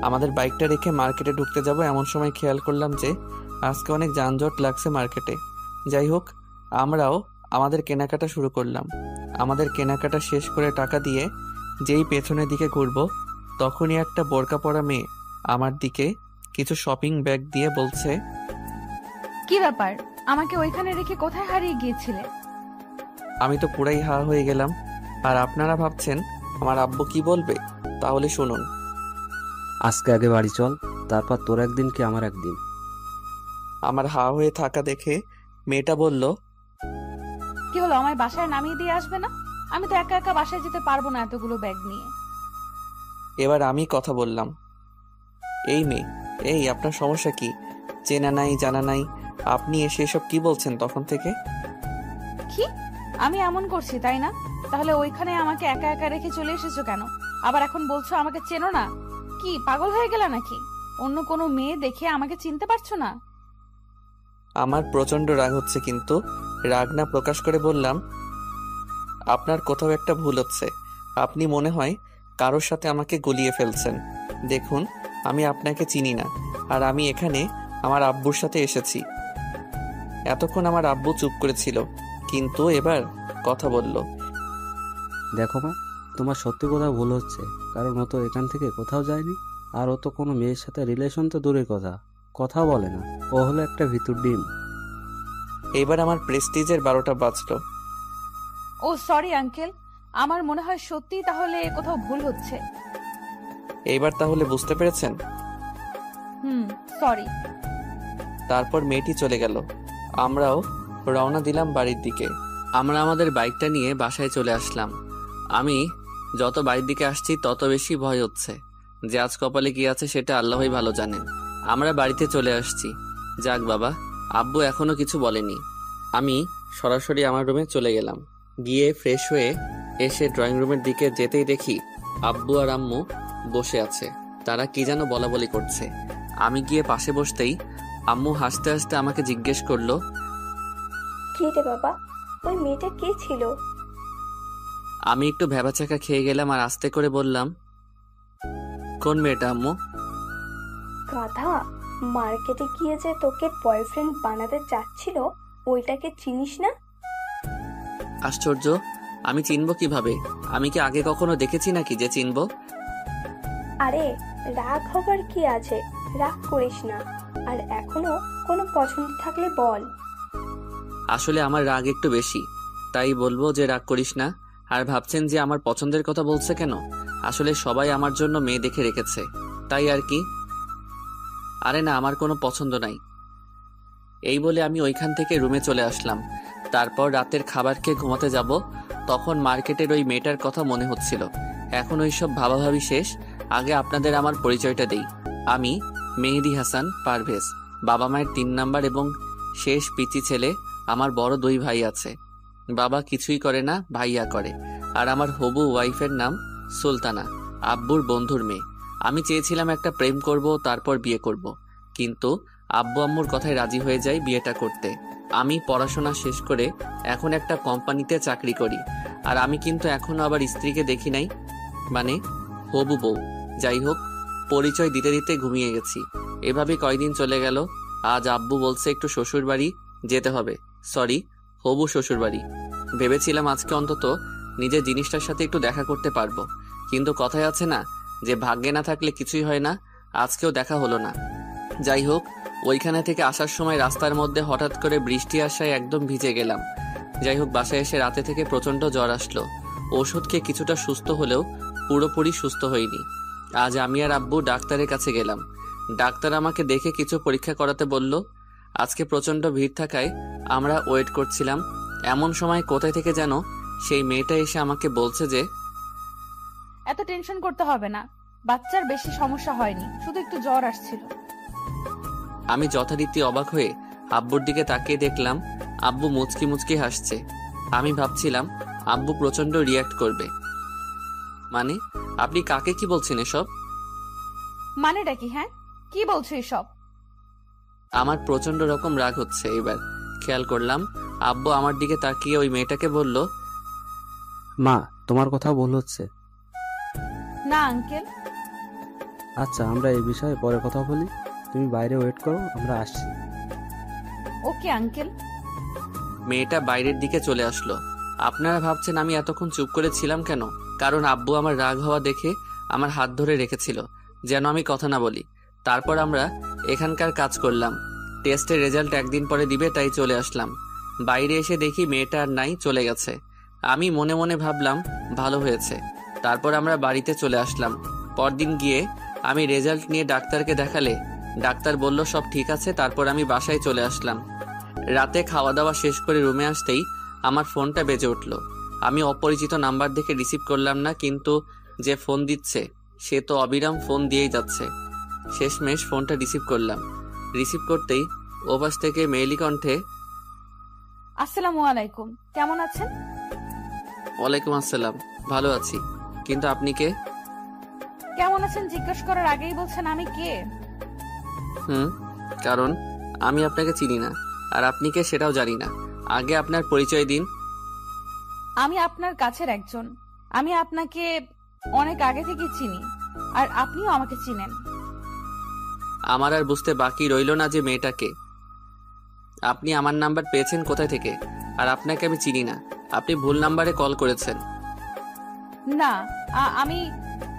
আমাদের বাইকটা রেখে মার্কেটে ঢুকতে যাব এমন সময় খেয়াল করলাম যে আজকে অনেক যানজট লাগছে মার্কেটে। যাই হোক, আমরাও আমাদের কেনাকাটা শুরু করলাম। আমাদের কেনাকাটা শেষ করে টাকা দিয়ে যেই পেছনের দিকে ঘুরবো, তখনই একটা বোরকা পরা মেয়ে আমার দিকে কিছু শপিং ব্যাগ দিয়ে বলছে, কি ব্যাপার, আমাকে ওইখানে রেখে কোথায় হারিয়ে গিয়েছিলে? আমি তো পুরাই হা হয়ে গেলাম। আর আপনারা ভাবছেন আমার আব্বু কি বলবে? তাহলে শুনুন। আজকে আগে বাড়ি চল, তারপর তোর একদিন কি আমার একদিন। আমার হা হয়ে থাকা দেখে মেয়েটা বলল, কি হলো, আমায় বাসায় নামিয়ে দিয়ে আসবে না? আমি তো একা একা বাসায় যেতে পারবো না এতগুলো ব্যাগ নিয়ে। এবার আমি কথা বললাম, এই মেয়ে, এই আপনার সমস্যা কি? চেনা নাই জানা নাই, আপনি এসে এসব কি বলছেন তখন থেকে? কি আমি এমন করছি তাই না? তাহলে ওইখানে আমাকে একা একা রেখে চলে এসেছো কেন? আবার এখন বলছো আমাকে চেনো না? কি পাগল হয়ে গেলা নাকি? অন্য কোনো মেয়ে দেখে আমাকে চিনতে পারছো না? আমার প্রচন্ড রাগ হচ্ছে, কিন্তু রাগ না প্রকাশ করে বললাম, আপনার কোথাও একটা ভুল হচ্ছে। আপনি মনে হয় কারোর সাথে আমাকে গলিয়ে ফেলছেন। দেখুন, আমি আপনাকে চিনি না, আর আমি এখানে আমার আব্বুর সাথে এসেছি। এতক্ষণ আমার আব্বু চুপ করেছিল, কিন্তু এবার কথা বলল। দেখো মা, তোমার সত্যি কোথাও ভুল হচ্ছে, কারণ ও তো এখান থেকে কোথাও যায়নি। আর ও তো কোনো মেয়ের সাথে রিলেশন তো দূরের কথা, কথা বলে না। ও হলো একটা ভিতর ডিম। এবার আমার প্রেস্টিজের 12টা বাজলো। ও সরি আঙ্কেল, আমার মনে হয় সত্যি তাহলে কোথাও ভুল হচ্ছে। এইবার তাহলে বুঝতে পেরেছেন? সরি। তারপর মেয়েটি চলে গেল। আমরাও রওনা দিলাম বাড়ির দিকে। আমরা আমাদের বাইকটা নিয়ে বাসায় চলে আসলাম। আমি যত বাড়ির দিকে আসছি তত বেশি ভয় হচ্ছে যে আজ কপালে কি আছে সেটা আল্লাহই ভালো জানেন। আমরা বাড়িতে চলে আসছি। যাক বাবা, আব্বু এখনো কিছু বলেনি। আমি সরাসরি আমার রুমে চলে গেলাম। গিয়ে ফ্রেশ হয়ে এসে ড্রয়িং রুমের দিকে যেতেই দেখি আব্বু আর আম্মু বসে আছে। তারা কি যেন বলাবলি করছে। আমি গিয়ে পাশে বসতেই আম্মু হাসতে হাসতে আমাকে জিজ্ঞেস করলো, কি রে বাবা, ওই মেয়েটা কে ছিল? আমি একটু ভ্যাবাচাকা খেয়ে গেলাম আর আস্তে করে বললাম, কোন মেয়েটা আম্মু? গাধা, মার্কেটে গিয়ে যে তোকে বয়ফ্রেন্ড বানাতে চাচ্ছিল, ওইটাকে চিনিস না? আশ্চর্য, আমি চিনবো কিভাবে? আমি কি আগে কখনো দেখেছি নাকি যে চিনবো? আরে রাগ হবার কি আছে, রাগ করিস না। আর এখনো কোনো পছন্দ থাকলে বল। আসলে আমার রাগ একটু বেশি, তাই বলবো যে রাগ করিস না। আর ভাবছেন যে আমার পছন্দের কথা বলছে কেন? আসলে সবাই আমার জন্য মেয়ে দেখে রেখেছে, তাই আর কি। আরে না, আমার কোনো পছন্দ নাই। এই বলে আমি ওইখান থেকে রুমে চলে আসলাম। তারপর রাতের খাবার খেয়ে ঘুমাতে যাব, তখন মার্কেটের ওই মেয়েটার কথা মনে হচ্ছিল। এখন ওইসব ভাবাভাবি শেষ। আগে আপনাদের আমার পরিচয়টা দেই। আমি মেহেদি হাসান পারভেজ, বাবা মায়ের 3 নাম্বার এবং শেষ পিচি ছেলে। আমার বড় 2 ভাই আছে। বাবা কিছুই করে না, ভাইয়া করে। আর আমার হবু ওয়াইফের নাম সুলতানা, আব্বুর বন্ধুর মেয়ে। আমি চেয়েছিলাম একটা প্রেম করব, তারপর বিয়ে করব, কিন্তু আব্বু আম্মুর কথায় রাজি হয়ে যায় বিয়েটা করতে। আমি পড়াশোনা শেষ করে এখন একটা কোম্পানিতে চাকরি করি। আর আমি কিন্তু এখনো আবার স্ত্রীকে দেখি নাই, মানে হবু বউ। যাই হোক, পরিচয় দিতে দিতে ঘুমিয়ে গেছি। এভাবে কয়দিন চলে গেল। আজ আব্বু বলছে একটু শ্বশুর বাড়ি যেতে হবে, সরি, হবু শ্বশুর বাড়ি। ভেবেছিলাম আজকে অন্তত নিজের জিনিসটার সাথে একটু দেখা করতে পারবো, কিন্তু কথায় আছে না যে ভাগ্যে না থাকলে কিছুই হয় না। আজকেও দেখা হলো না। যাই হোক, ওইখানে থেকে আসার সময় রাস্তার মধ্যে হঠাৎ করে বৃষ্টি আসায় একদম ভিজে গেলাম। যাই হোক, বাসায় এসে রাতে থেকে প্রচন্ড জ্বর আসলো। ওষুধ খেয়ে কিছুটা সুস্থ হলেও পুরোপুরি সুস্থ হইনি। আজ আমি আর আব্বু ডাক্তারের কাছে গেলাম। ডাক্তার আমাকে দেখে কিছু পরীক্ষা করাতে বলল। আজকে প্রচন্ড ভিড় থাকায় আমরা ওয়েট করছিলাম। এমন সময় কোথায় থেকে যেন সেই মেয়েটা এসে আমাকে বলছে যে, এত টেনশন করতে হবে না, বাচ্চার বেশি সমস্যা হয়নি, শুধু একটু জ্বর আসছিল। আমি যথারীতি অবাক হয়ে আব্বুর দিকে তাকিয়ে দেখলাম আব্বু মুচকি মুচকি হাসছে। আমি ভাবছিলাম আব্বু প্রচন্ড রিয়াক্ট করবে। মানে আপনি কাকে কি বলছেন এসব? মানেটা কি? হ্যাঁ, কি বলছো এসব? আমার প্রচন্ড রকম রাগ হচ্ছে। এবার খেয়াল করলাম আব্বু আমার দিকে তাকিয়ে ওই মেয়েটাকে বলল, মা, তোমার কথা ভুল হচ্ছে। না আঙ্কেল। আচ্ছা, আমরা এই বিষয়ে পরে কথা বলি। তুমি বাইরে ওয়েট করো, আমরা আসছি। Okay uncle. মেয়েটা বাইরের দিকে চলে আসলো। আপনারা ভাবছেন আমি এতক্ষণ চুপ করে ছিলাম কেন? কারণ আব্বু আমার রাগ হওয়া দেখে আমার হাত ধরে রেখেছিল যেন আমি কথা না বলি। তারপর আমরা এখানকার কাজ করলাম। টেস্টের রেজাল্ট একদিন পরে দিবে, তাই চলে আসলাম। বাইরে এসে দেখি মেয়েটা আর নাই, চলে গেছে। আমি মনে মনে ভাবলাম ভালো হয়েছে। তারপর আমরা বাড়িতে চলে আসলাম। পরদিন গিয়ে আমি রেজাল্ট নিয়ে ডাক্তারকে দেখালে ডাক্তার বলল সব ঠিক আছে। তারপর আমি বাসায় চলে আসলাম। রাতে খাওয়া দাওয়া শেষ করে রুমে আসতেই আমার ফোনটা বেজে উঠল। আমি অপরিচিত নাম্বার দেখে রিসিভ করলাম না, কিন্তু যে ফোন দিচ্ছে সে তো অবিরাম ফোন দিয়েই যাচ্ছে। শেষমেশ ফোনটা রিসিভ করলাম। রিসিভ করতেই ওপাশ থেকে মেয়েলি কণ্ঠে, আসসালামু আলাইকুম, কেমন আছেন? ওয়ালাইকুম আসসালাম, ভালো আছি। কিন্তু আপনি কে? কেমন আছেন জিজ্ঞেস করার আগেই বলছেন আমি কে? কারণ আমি আপনাকে চিনি না, আর আপনি কে সেটাও জানি না। আগে আপনার পরিচয় দিন। আমি আপনার কাছের একজন। আমি আপনাকে অনেক আগে থেকে চিনি, আর আপনিও আমাকে চিনেন। আমার আর বুঝতে বাকি রইল না যে মেয়েটাকে। আপনি আমার নাম্বার পেয়েছেন কোথায় থেকে? আর আপনাকে আমি চিনি না, আপনি ভুল নাম্বারে কল করেছেন। না, আমি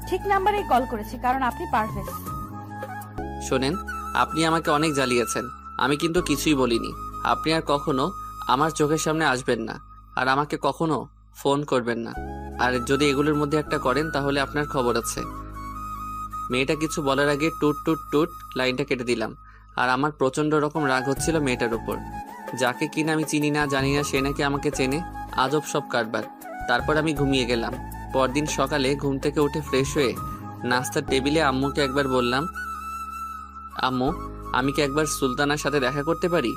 ঠিক নাম্বারেই কল করেছি, কারণ আপনি পারফেক্ট। শোনেন, আপনি আমাকে অনেক জ্বালিয়েছেন, আমি কিন্তু কিছুই বলিনি। আপনি আর কখনো আমার চোখের সামনে আসবেন না, আর আমাকে কখনো ফোন করবেন না। আর যদি এগুলোর মধ্যে একটা করেন তাহলে আপনার খবর আছে। মেয়েটা কিছু বলার আগে টুট টুট টুট লাইনটা কেটে দিলাম। আর আমার প্রচন্ড রকম রাগ হচ্ছিল মেয়েটার উপর, যাকে কিনা আমি চিনি না জানি না, সে নাকি আমাকে চেনে। আজব সব কারবার। তারপর আমি ঘুমিয়ে গেলাম। পরদিন সকালে ঘুম থেকে উঠে ফ্রেশ হয়ে নাস্তার টেবিলে আম্মুকে একবার বললাম, আম্মু, আমি কি একবার সুলতানার সাথে দেখা করতে পারি?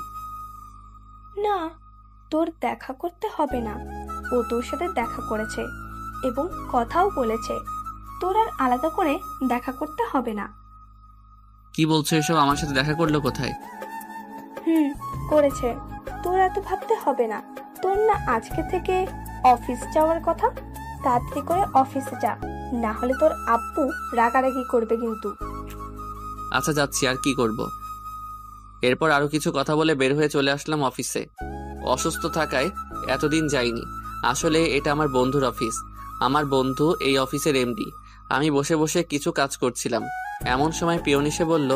না, তোর দেখা করতে হবে না। ও তোর সাথে দেখা করেছে এবং কথাও বলেছে। তোর আর আলাদা করে দেখা করতে হবে না। কি বলছো এসব? আমার সাথে দেখা করলো কোথায়? করেছে। তোর এত ভাবতে হবে না। তোর না আজকে থেকে অফিস যাওয়ার কথা। তাড়াতাড়ি করে অফিসে যা, না হলে তোর আব্বু রাগারাগি করবে কিন্তু। আচ্ছা, যাচ্ছি, আর কি করব। এরপর আরো কিছু কথা বলে বের হয়ে চলে আসলাম অফিসে। অসুস্থ থাকায় এতদিন যাইনি। আসলে এটা আমার বন্ধুর অফিস। আমার বন্ধু এই অফিসের এমডি। আমি বসে বসে কিছু কাজ করছিলাম। এমন সময় পিয়ন এসে বলল,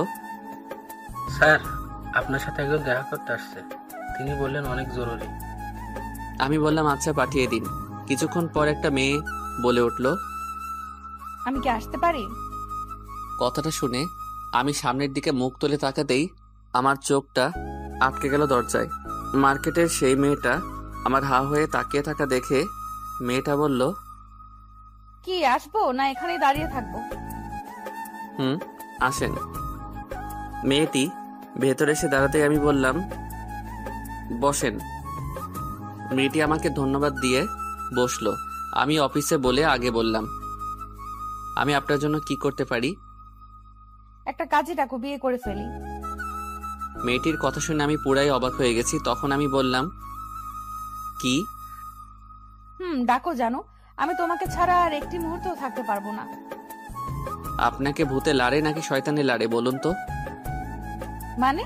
স্যার, আপনার সাথে একজন দেখা করতে আসছে। তিনি বললেন অনেক জরুরি। আমি বললাম আচ্ছা, পাঠিয়ে দিন। কিছুক্ষণ পর একটা মেয়ে বলে উঠল, আমি কি আসতে পারি? কথাটা শুনে আমি সামনের দিকে মুখ তুলে তাকাতেই আমার চোখটা আটকে গেল দরজায়। মার্কেটের সেই মেয়েটা আমার হা হয়ে তাকিয়ে থাকা দেখে মেয়েটা বলল, কি আসবো না এখানেই দাঁড়িয়ে থাকবো? আসেন। মেয়েটি ভেতরে এসে দাঁড়াতে আমি বললাম, বসেন। মেয়েটি আমাকে ধন্যবাদ দিয়ে বসলো। আমি অফিসে বলে আগে বললাম, আমি আপনার জন্য কি করতে পারি? একটা কাজে ডাকো, বিয়ে করে ফেলি। মেয়েটির কথা শুনে আমি পুরাই অবাক হয়ে গেছি। তখন আমি বললাম, কি? ডাকো। জানো, আমি তোমাকে ছাড়া আর একটি মুহূর্তও থাকতে পারবো না। আপনাকে ভূতে লাড়ে নাকি শয়তানে লাড়ে বলুন তো? মানে?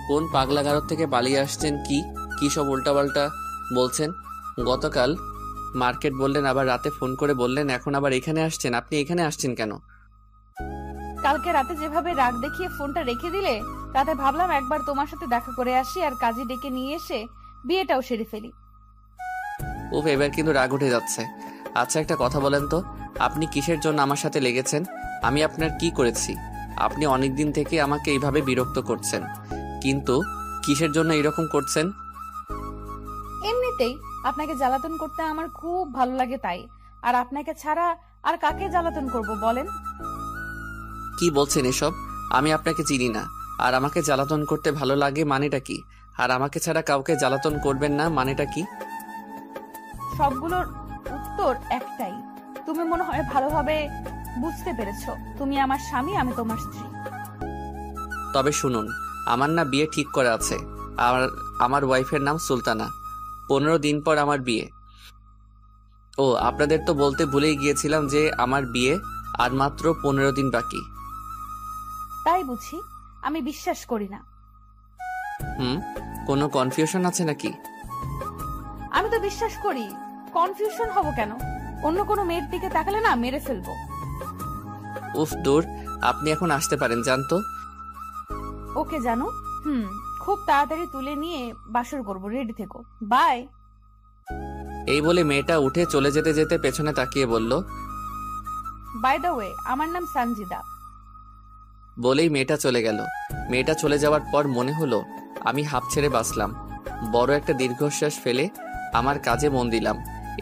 কোন পাগলা গারদ থেকে পালিয়ে আসছেন? কি সব উল্টাপাল্টা বলছেন? গতকাল মার্কেট বললেন, আবার রাতে ফোন করে বললেন, এখন আবার এখানে আসছেন। আপনি এখানে আসছেন কেন? কালকে রাতে যেভাবে রাগ দেখিয়ে ফোনটা রেখে দিলে, রাতে ভাবলাম একবার তোমার সাথে দেখা করে আসি, আর কাজে ডেকে নিয়ে এসে বিয়েটাও সেরে ফেলি। উফ, এবার কিন্তু রাগ উঠে যাচ্ছে। আচ্ছা, একটা কথা বলেন তো, আপনি কিসের জন্য আমার সাথে লেগেছেন? আমি আপনার কি করেছি? আপনি অনেকদিন থেকে আমাকে এইভাবে বিরক্ত করছেন, কিন্তু কিসের জন্য এরকম করছেন? এমনিতেই আপনাকে জ্বালাতন করতে আমার খুব ভালো লাগে, তাই। আর আপনাকে ছাড়া আর কাকে জ্বালাতন করব বলেন? কি বলছেন এসব? আমি আপনাকে চিনি না, আর আমাকে জ্বালাতন করতে ভালো লাগে মানেটা কি? আর আমাকে ছাড়া কাউকে জ্বালাতন করবেন না মানেটা কি? সবগুলোর উত্তর একটাই। তুমি মনে হয় ভালোভাবে বুঝতে পেরেছো। তুমি আমার স্বামী, আমি তোমার স্ত্রী। তবে শুনুন, আমার না বিয়ে ঠিক করা আছে। আর আমার ওয়াইফের নাম সুলতানা। 15 দিন পর আমার বিয়ে। ও, আপনাদের তো বলতে ভুলেই গিয়েছিলাম যে আমার বিয়ে আর মাত্র 15 দিন বাকি। তাই বুঝি? আমি বিশ্বাস করি না। কোনো কনফিউশন আছে নাকি? আমি তো বিশ্বাস করি। কনফিউশন হব কেন? অন্য কোনো মেয়ের দিকে তাকালে না মেরে ফেলবো। উফ দূর, আপনি এখন আসতে পারেন, জানতো। ওকে জানো, খুব তাড়াতাড়ি তুলে নিয়ে বাসর করবো, রেডি থেকো, বাই। এই বলে মেয়েটা উঠে চলে যেতে যেতে পেছনে তাকিয়ে বলল, বাই দ্য ওয়ে, আমার নাম সানজিদা। বলেই মেয়েটা চলে গেল। মেয়েটা চলে যাওয়ার পর মনে হলো আমি হাঁপ ছেড়ে বাঁচলাম। বড় একটা দীর্ঘশ্বাস ফেলে আমার কাজে মন দিলাম।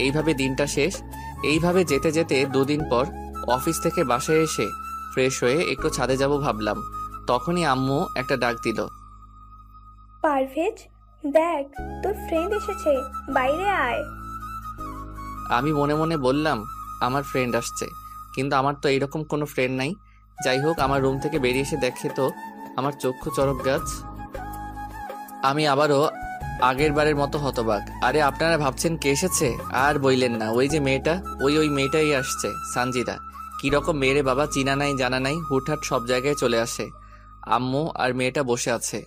এইভাবে দিনটা শেষ। এইভাবে যেতে যেতে 2 দিন পর অফিস থেকে বাসায় এসে ফ্রেশ হয়ে একটু ছাদে যাব ভাবলাম। তখনই আম্মু একটা ডাক দিল। পারভেজ, দেখ তোর ফ্রেন্ড এসেছে, বাইরে আয়। আমি মনে মনে বললাম, আমার ফ্রেন্ড আসছে, কিন্তু আমার তো এইরকম কোনো ফ্রেন্ড নাই। যাই হোক, আমার রুম থেকে বেরিয়ে এসে দেখে তো আমার চক্ষু চড়ক গাছ। আমি আবারও আগের বারের মতো হতবাক। আরে আপনারা ভাবছেন কে এসেছে? আর বইলেন না, ওই যে মেয়েটা, ওই মেয়েটাই আসছে, সানজিদা। কিরকম মেয়েরে বাবা, চিনা নাই জানা নাই, হুটহাট সব জায়গায় চলে আসে। আম্মু আর মেয়েটা বসে আছে।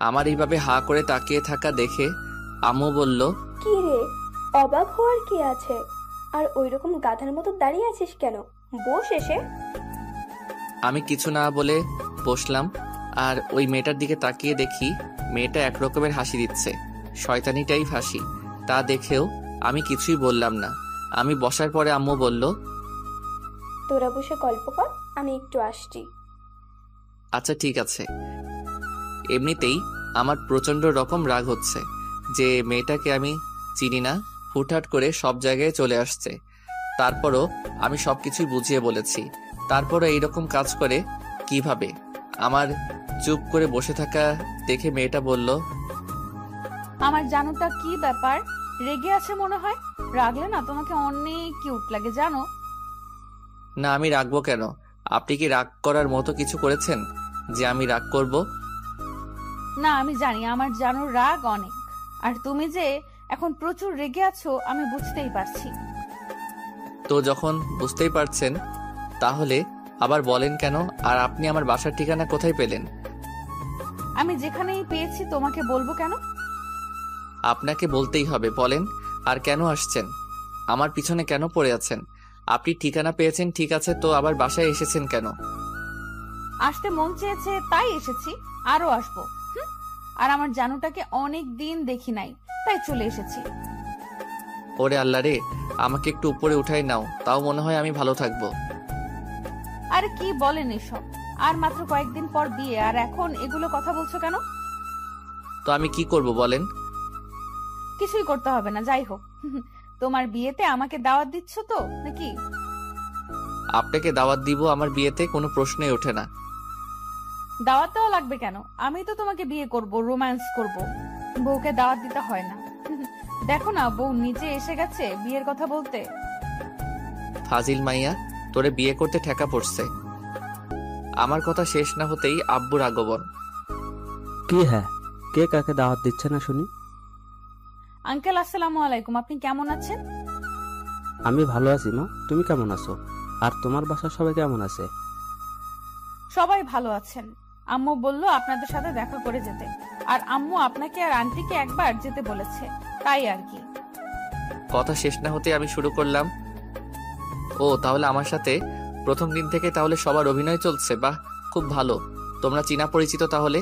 আমার এইভাবে হা করে তাকিয়ে থাকা দেখে আম্মু বলল, কি রে, অবাক হওয়ার কি আছে? আর ওইরকম গাধার মতো দাঁড়িয়ে আছিস কেন? বস এসে। আমি কিছু না বলে বসলাম। আর ওই মেয়েটার দিকে তাকিয়ে দেখি মেয়েটা একরকমের হাসি দিচ্ছে, শয়তানিটাই হাসি। তা দেখেও আমি কিছুই বললাম না। আমি বসার পরে আম্মু বলল, তোরা বসে গল্প কর, আমি একটু আসছি। আচ্ছা ঠিক আছে। এমনিতেই আমার প্রচন্ড রকম রাগ হচ্ছে যে মেয়েটাকে আমি চিনি না, হুটহাট করে সব জায়গায় চলে আসছে। তারপরও আমি সবকিছুই বুঝিয়ে বলেছি। তারপরও এইরকম কাজ করে কিভাবে? আমার চুপ করে বসে থাকা দেখে মেয়েটা বলল, আমার জানুটা কি ব্যাপার, রেগে আছে মনে হয়? রাগলে না তোমাকে অনেক কিউট লাগে জানো। না, আমি রাখবো কেন? আপনি কি রাগ করার মতো কিছু করেছেন যে আমি রাগ করব? না, আমি জানি আমার জানুর রাগ অনেক। আর তুমি যে এখন প্রচুর রেগে আছো আমি বুঝতেই পারছি। তো যখন বুঝতেই পারছেন, তাহলে আবার বলেন কেন? আর আপনি আমার বাসার ঠিকানা কোথায় পেলেন? আমি যেখানেই পেয়েছি তোমাকে বলবো কেন? আপনাকে বলতেই হবে, বলেন। আর কেন আসছেন? আমার পিছনে কেন পড়ে আছেন? আপনি ঠিকানা পেয়েছেন ঠিক আছে, তো আবার বাসায় এসেছেন কেন? আসতে মন চেয়েছে তাই এসেছি, আরো আসবো। আর আমার জানুটাকে অনেক দিন দেখি নাই, তাই চলে এসেছি। ওরে আল্লাহ রে, আমাকে একটু উপরে উঠাই নাও, তাও মনে হয় আমি ভালো থাকবো। আরে কি বলেন এসব? আর মাত্র কয়েকদিন পর বিয়ে, আর এখন এগুলো কথা বলছো কেন? তো আমি কি করব বলেন? কিছুই করতে হবে না, যাই হোক। তোমার বিয়েতে আমাকে দাওয়াত দিচ্ছ তো নাকি? আপনাকে দাওয়াত দিব আমার বিয়েতে কোনো প্রশ্নই ওঠে না। দাওয়াতটাও লাগবে কেন? আমি তো তোমাকে বিয়ে করব, রোম্যান্স করব, বউকে দাওয়াত দিতে হয় না। দেখো না, বউ নিজে এসে গেছে বিয়ের কথা বলতে। ফাজিল মাইয়া, তোরে বিয়ে করতে ঠেকা পড়ছে। আমার কথা শেষ না হতেই আব্বুর আগমন। কি হ্যাঁ, কে কাকে দাওয়াত দিচ্ছে না শুনি? আঙ্কেল আসসালামু আলাইকুম, আপনি কেমন আছেন? আমি ভালো আছি মা, তুমি কেমন আছো? আর তোমার বাসার সবাই কেমন আছে? সবাই ভালো আছেন। আম্মু বলল আপনাদের সাথে দেখা করে যেতে, আর আম্মু আপনাকে আর আন্টিকে একবার যেতে বলেছে, তাই আর কি। কথা শেষ না হতে আমি শুরু করলাম, ও তাহলে আমার সাথে প্রথম দিন থেকে তাহলে সবার অভিনয় চলছে? বাহ, খুব ভালো। তোমরা চীনা পরিচিত তাহলে?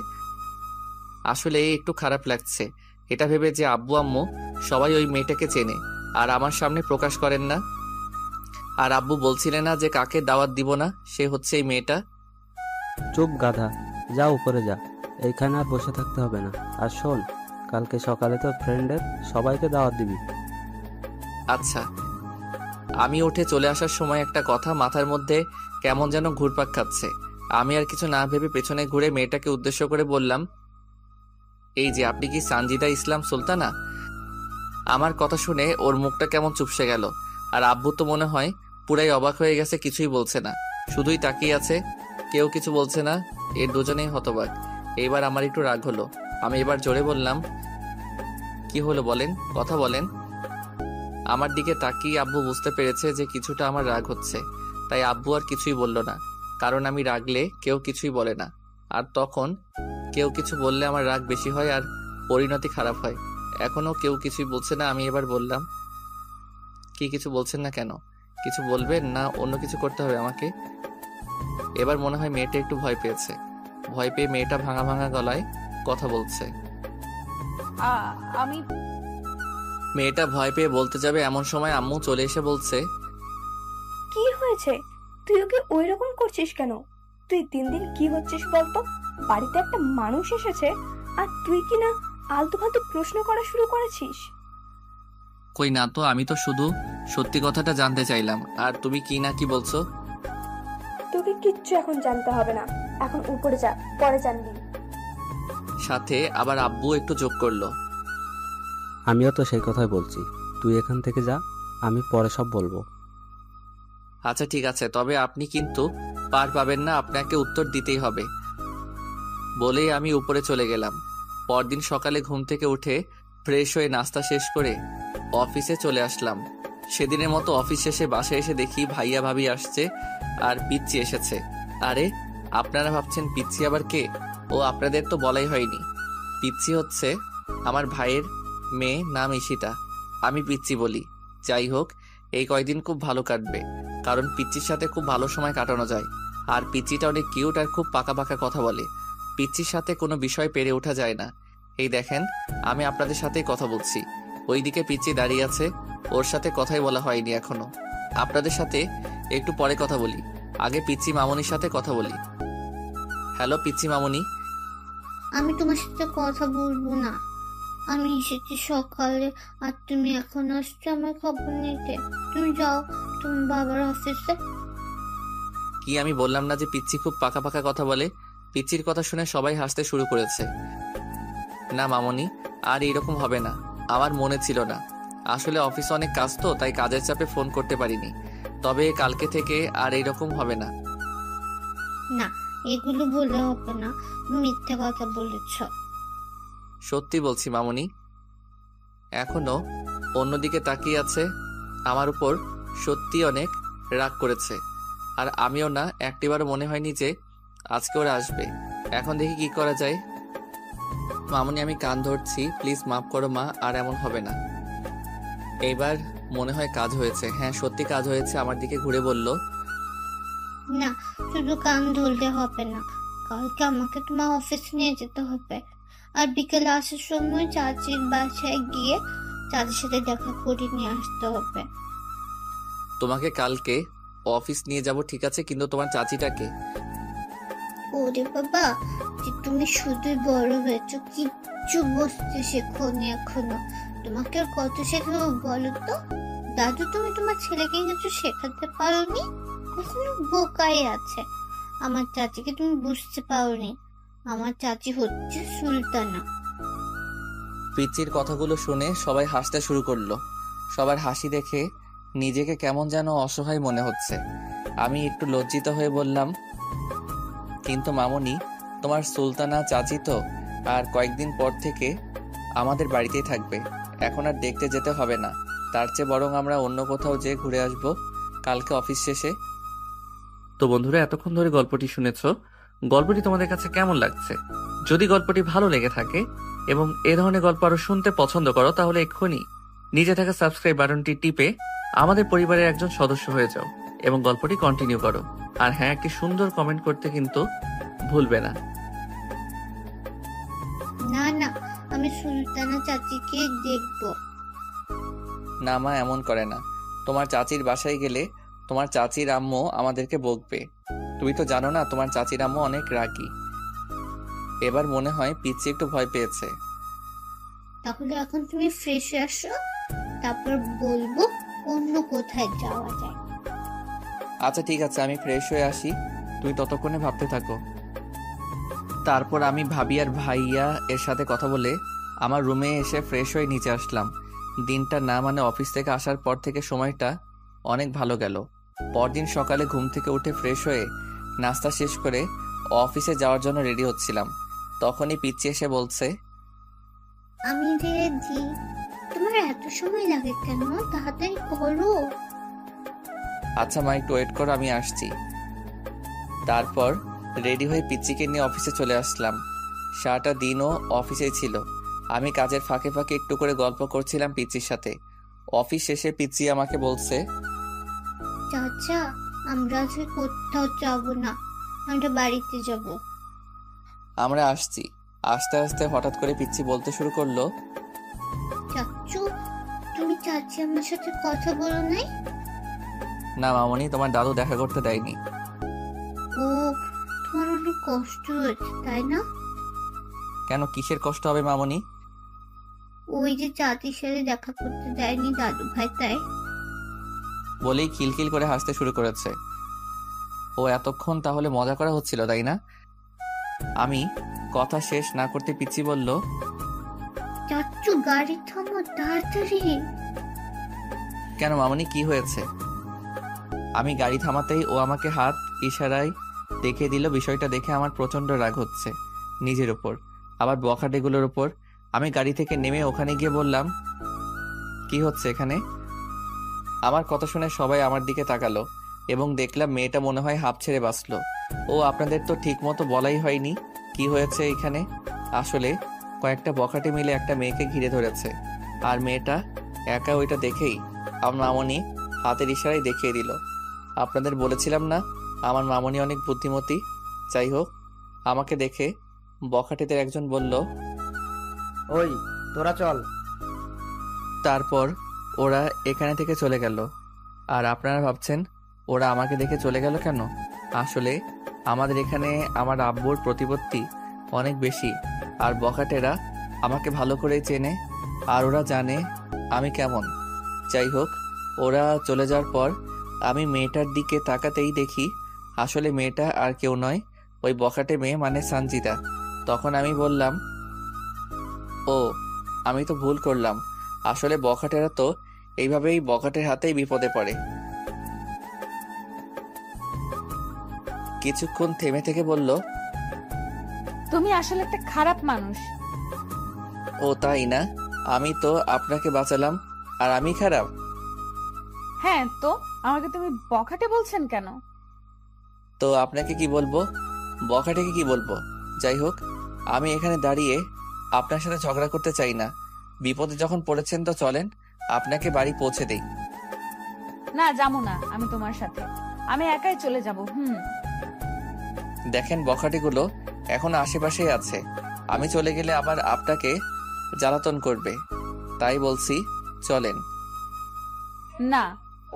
আসলে একটু খারাপ লাগছে এটা ভেবে যে আব্বু আম্মু সবাই ওই মেয়েটাকে চেনে আর আমার সামনে প্রকাশ করেন না। আর আব্বু বলছিলেন না যে কাকে দাওয়াত দিব না, সে হচ্ছে এই মেয়েটা। চুপ গাধা, যা উপরে যা, এইখানে আর বসে থাকতে হবে না। আর শোন, কালকে সকালে তোর ফ্রেন্ডের সবাইকে দাওয়াত দিবি। আচ্ছা। আমি উঠে চলে আসার সময় একটা কথা মাথার মধ্যে কেমন যেন ঘুরপাক খাচ্ছে। আমি আর কিছু না ভেবে পেছনে ঘুরে মেয়েটাকে উদ্দেশ্য করে বললাম, এই যে আপনি কি সানজিদা ইসলাম সুলতানা? আমার কথা শুনে ওর মুখটা কেমন চুপসে গেল। আর আব্বু তো মনে হয় পুরাই অবাক হয়ে গেছে, কিছুই বলছে না, শুধুই তাকিয়ে আছে, কেউ কিছু বলছে না। এর দুজনেই হতবাক। এইবার আমার একটু রাগ হলো। আমি এবার জোরে বললাম, কি হলো বলেন, কথা বলেন। আমার দিকে তাকিয়ে আব্বু বুঝতে পেরেছে যে কিছুটা আমার রাগ হচ্ছে, তাই আব্বু আর কিছুই বলল না, কারণ আমি রাগলে কেউ কিছুই বলে না, আর তখন কেউ কিছু বললে আমার রাগ বেশি হয় আর পরিণতি খারাপ হয়। এখনো কেউ কিছুই বলছে না। আমি এবার বললাম, কি কিছু বলছেন না কেন? কিছু বলবেন না অন্য কিছু করতে হবে আমাকে? এবার মনে হয় মেয়েটা একটু ভয় পেয়েছে। ভয় পেয়ে মেয়েটা ভাঙা ভাঙা গলায় কথা বলছে। আমি মেয়েটা ভয় পেয়ে বলতে যাবে এমন সময় আম্মু চলে এসে বলছে, কি হয়েছে? তুই ওকে ওই রকম করছিস কেন? তুই দিন দিন কি হচ্ছিস বলতো? বাড়িতে একটা মানুষ এসেছে আর তুই কি না আলতু ফালতু প্রশ্ন করা শুরু করেছিস? কই না তো, আমি তো শুধু সত্যি কথাটা জানতে চাইলাম, আর তুমি কি না কি বলছো? তোকে কিচ্ছু এখন জানতে হবে না, এখন উপরে যা, পরে জানবি। সাথে আবার আব্বু একটু যোগ করলো। আমিও তো সেই কথাই বলছি, তুই এখান থেকে যা, আমি পরে সব বলবো। আচ্ছা ঠিক আছে, তবে আপনি কিন্তু পার পাবেন না, আপনাকে উত্তর দিতেই হবে। বলেই আমি উপরে চলে গেলাম। পরদিন সকালে ঘুম থেকে উঠে ফ্রেশ হয়ে নাস্তা শেষ করে অফিসে চলে আসলাম। সেদিনের মতো অফিস শেষে বাসায় এসে দেখি ভাইয়া ভাবি আসছে আর পিচ্চি এসেছে। আরে আপনারা ভাবছেন পিচ্চি আবার কে? ও আপনাদের তো বলাই হয়নি। পিচ্চি হচ্ছে আমার ভাইয়ের মেয়ে, নাম ঈশিতা। আমি পিচ্চি বলি। যাই হোক, এই কয়দিন খুব ভালো কাটবে, কারণ পিচ্চির সাথে খুব ভালো সময় কাটানো যায়। আর পিচ্চিটা অনেক কিউট আর খুব পাকা পাকা কথা বলে। পিচ্চির সাথে কোনো বিষয় পেরে ওঠা যায় না। এই দেখেন, আমি আপনাদের সাথেই কথা বলছি। ওইদিকে পিচ্চি দাঁড়িয়ে আছে, ওর সাথে কথাই বলা হয়নি এখনো। আপনাদের সাথে একটু পরে কথা বলি, আগে পিচ্চি মামনির সাথে কথা বলি। হ্যালো পিচ্চি মামনি। আমি তোমার সাথে কথা বলবো না। আমি এসেছি সকালে আর তুমি এখন আসছো আমার খবর নিতে। তুমি যাও তুমি বাবার অফিসে। কি আমি বললাম না যে পিচ্চি খুব পাকা পাকা কথা বলে? পিচ্চির কথা শুনে সবাই হাসতে শুরু করেছে। না মামনি, আর এইরকম হবে না। আমার মনে ছিল না, আসলে অফিসে অনেক কাজ তো, তাই কাজের চাপে ফোন করতে পারিনি। তবে কালকে থেকে আর এইরকম হবে না। না, এগুলো বলে হবে না, মিথ্যে কথা বলেছ। সত্যি বলছি মামনি। এখনো অন্যদিকে তাকিয়ে আছে। আমার উপর সত্যি অনেক রাগ করেছে, আর আমিও না, একটিবারও মনে হয়নি যে আজকে ওরা আসবে। এখন দেখি কি করা যায়। মামনি আমি কান ধরছি, প্লিজ মাফ করো মা, আর এমন হবে না। এইবার মনে হয় কাজ হয়েছে। হ্যাঁ সত্যি কাজ হয়েছে। আমার দিকে ঘুরে বলল, না, শুধু কান ধরলে হবে না, কালকে আমাকে তোমার অফিসে নিয়ে যেতে হবে। আর বিকেলে আসার সময় চাচির বাসায় গিয়ে চাচির সাথে দেখা করে নিয়ে আসতে হবে। তোমাকে কালকে অফিস নিয়ে যাব ঠিক আছে, কিন্তু তোমার চাচিটাকে? ওরে বাবা, যে তুমি শুধুই বড় হয়েছো, কিচ্ছু বুঝতে শেখোনি এখনো। তোমাকে আর কত শেখাবো বলো তো? দাদু তুমি তোমার ছেলেকে কিছু শেখাতে পারোনি, এখনো বোকাই আছে। আমার চাচিকে তুমি বুঝতে পারোনি, আমার চাচি হচ্ছে সুলতানা। পিচ্চির কথাগুলো শুনে সবাই হাসতে শুরু করলো। সবার হাসি দেখে নিজেকে কেমন যেন অসহায় মনে হচ্ছে। আমি একটু লজ্জিত হয়ে বললাম, কিন্তু মামনি, তোমার সুলতানা চাচি তো আর কয়েকদিন পর থেকে আমাদের বাড়িতেই থাকবে। এখন আর দেখতে যেতে হবে না। তার চেয়ে বরং আমরা অন্য কোথাও যেয়ে ঘুরে আসব কালকে অফিস শেষে। তো বন্ধুরা, এতক্ষণ ধরে গল্পটি শুনেছ। গল্পটি তোমাদের কাছে কেমন লাগছে? যদি গল্পটি ভালো লেগে থাকে এবং এ ধরনের গল্প আরো শুনতে পছন্দ করো, তাহলে এক্ষুনি নিচে থাকা সাবস্ক্রাইব বাটনটি টিপে আমাদের পরিবারের একজন সদস্য হয়ে যাও এবং গল্পটি কন্টিনিউ করো। আর হ্যাঁ, একটি সুন্দর কমেন্ট করতে কিন্তু ভুলবে না। না না, আমি সুলতানা চাচিকে দেখবো। না মা, এমন করে না। তোমার চাচির বাসায় গেলে তোমার চাচির আম্মু আমাদেরকে বকবে। তুমি তো জানো না, তোমার চাচির আম্মু অনেক রাগী। এবার মনে হয় পিচ্চি একটু ভয় পেয়েছে। তাহলে এখন তুমি ফ্রেশ হয়ে আসো, তারপর বলবো অন্য কোথায় যাওয়া যায়। আচ্ছা ঠিক আছে, আমি ফ্রেশ হয়ে আসি, তুমি ততক্ষণে ভাবতে থাকো। তারপর আমি ভাবি আর ভাইয়া এর সাথে কথা বলে আমার রুমে এসে ফ্রেশ হয়ে নিচে আসলাম। দিনটা না মানে অফিস থেকে আসার পর থেকে সময়টা অনেক ভালো গেল। পরদিন সকালে ঘুম থেকে উঠে ফ্রেশ হয়ে নাস্তা শেষ করে অফিসে যাওয়ার জন্য রেডি হচ্ছিলাম। তখনই পিচ্চি এসে বলছে, আমি রেডি। তোমার এত সময় লাগে কেন? তাড়াতাড়ি করো। আচ্ছা মা, একটু ওয়েট করো, আমি আসছি। তারপর রেডি হয়ে পিচ্চিকে নিয়ে অফিসে চলে আসলাম। সারাটা দিনও অফিসেই ছিল। আমি কাজের ফাঁকে ফাঁকে একটু করে গল্প করছিলাম পিচ্চির সাথে। অফিস শেষে পিচ্চি আমাকে বলছে, চাচা, আমরা আজকে কোথাও যাব না, আমরা বাড়িতে যাব। আমরা আসছি। আস্তে আস্তে হঠাৎ করে পিচ্চি বলতে শুরু করলো, চাচু, তুমি চাচি আমার সাথে কথা বলো নাই? না মামনি, তোমার দাদু দেখা করতে দেয়নি। ও, তোমার অনেক কষ্ট হয়েছে তাই না? কেন, কিসের কষ্ট হবে মামনি? ওই যে চাচির সাথে দেখা করতে দেয়নি দাদু ভাই, তাই? বলেই খিলখিল করে হাসতে শুরু করেছে। ও এতক্ষণ তাহলে মজা করা হচ্ছিল, তাই না? আমি কথা শেষ না করতে পিচ্চি বলল, চাচু, গাড়ি থামো তাড়াতাড়ি। কেন মামনি, কি হয়েছে? আমি গাড়ি থামাতেই ও আমাকে হাত ইশারায় দেখিয়ে দিল। বিষয়টা দেখে আমার প্রচন্ড রাগ হচ্ছে নিজের ওপর, আবার বখাটেগুলোর ওপর। আমি গাড়ি থেকে নেমে ওখানে গিয়ে বললাম, কি হচ্ছে এখানে? আমার কথা শুনে সবাই আমার দিকে তাকালো এবং দেখলাম মেয়েটা মনে হয় হাঁপ ছেড়ে বাঁচলো। ও, আপনাদের তো ঠিক মতো বলাই হয়নি কি হয়েছে এখানে। আসলে কয়েকটা বখাটে মিলে একটা মেয়েকে ঘিরে ধরেছে, আর মেয়েটা একা। ওইটা দেখেই আমার মামনি হাতের ইশারায় দেখিয়ে দিল। আপনাদের বলেছিলাম না আমার মামনি অনেক বুদ্ধিমতী। যাই হোক, আমাকে দেখে বখাটেদের একজন বলল, ওই তোরা চল। তারপর ওরা এখানে থেকে চলে গেল। আর আপনারা ভাবছেন ওরা আমাকে দেখে চলে গেল কেন? আসলে আমাদের এখানে আমার আব্বুর প্রতিপত্তি অনেক বেশি, আর বখাটেরা আমাকে ভালো করেই চেনে, আর ওরা জানে আমি কেমন। যাই হোক, ওরা চলে যাওয়ার পর আমি মেয়েটার দিকে তাকাতেই দেখি আসলে মেয়েটা আর কেউ নয়, ওই বখাটে মেয়ে, মানে সঞ্জিতা। তখন আমি বললাম, ও, আমি তো ভুল করলাম। আসলে বখাটেরা তো এইভাবেই বখাটের হাতেই বিপদে পড়ে। কিছুক্ষণ থেমে থেকে বলল, তুমি আসলে একটা খারাপ মানুষ। ও তাই না? আমি তো আপনাকে বাঁচালাম, আর আমি খারাপ? হ্যাঁ, তো আমাকে তুমি বখাটে বলছেন কেন? তো আপনাকে কি বলবো? বখাটেকে কি বলবো? যাই হোক, আমি এখানে দাঁড়িয়ে আপনার সাথে ঝগড়া করতে চাই না। বিপদে যখন পড়েছেন তো চলেন, আপনাকে বাড়ি পৌঁছে দেই। না, যাবো না আমি তোমার সাথে। আমি একাই চলে যাব। দেখেন, বখাটেগুলো এখন আশেপাশেই আছে। আমি চলে গেলে আবার আপনাকে জ্বালাতন করবে, তাই বলছি চলেন। না,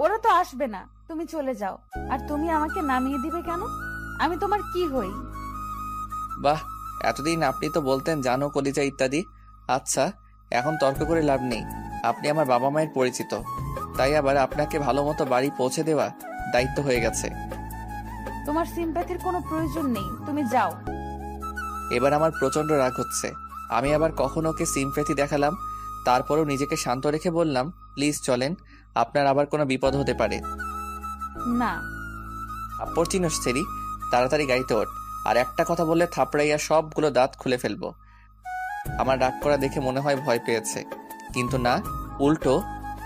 ওরা তো আসবে না, তুমি চলে যাও। আর তুমি আমাকে নামিয়ে দিবে কেন? আমি তোমার কি হই? বাহ, এতদিন আপনি তো বলতেন জানো, কলিজা ইত্যাদি। আচ্ছা, এখন তর্ক করে লাভ নেই। আপনি আমার বাবা মায়ের পরিচিত, তাই আবার আপনাকে ভালো মতো বাড়ি পৌঁছে দেওয়া দায়িত্ব হয়ে গেছে। তোমার সিম্প্যাথির কোনো প্রয়োজন নেই, তুমি যাও। এবার আমার প্রচন্ড রাগ হচ্ছে। আমি আবার কখনো ওকে সিম্প্যাথি দেখালাম? তারপরও নিজেকে শান্ত রেখে বললাম, প্লিজ চলেন, আপনার আবার কোনো বিপদ হতে পারে। না। আপরচিনস ছেড়ি, তাড়াতাড়ি গাড়িতে ওঠ, আর একটা কথা বললে থাপড়াইয়া সবগুলো দাঁত খুলে ফেলবো। আমার রাগ করা দেখে মনে হয় ভয় পেয়েছে, কিন্তু না, উল্টো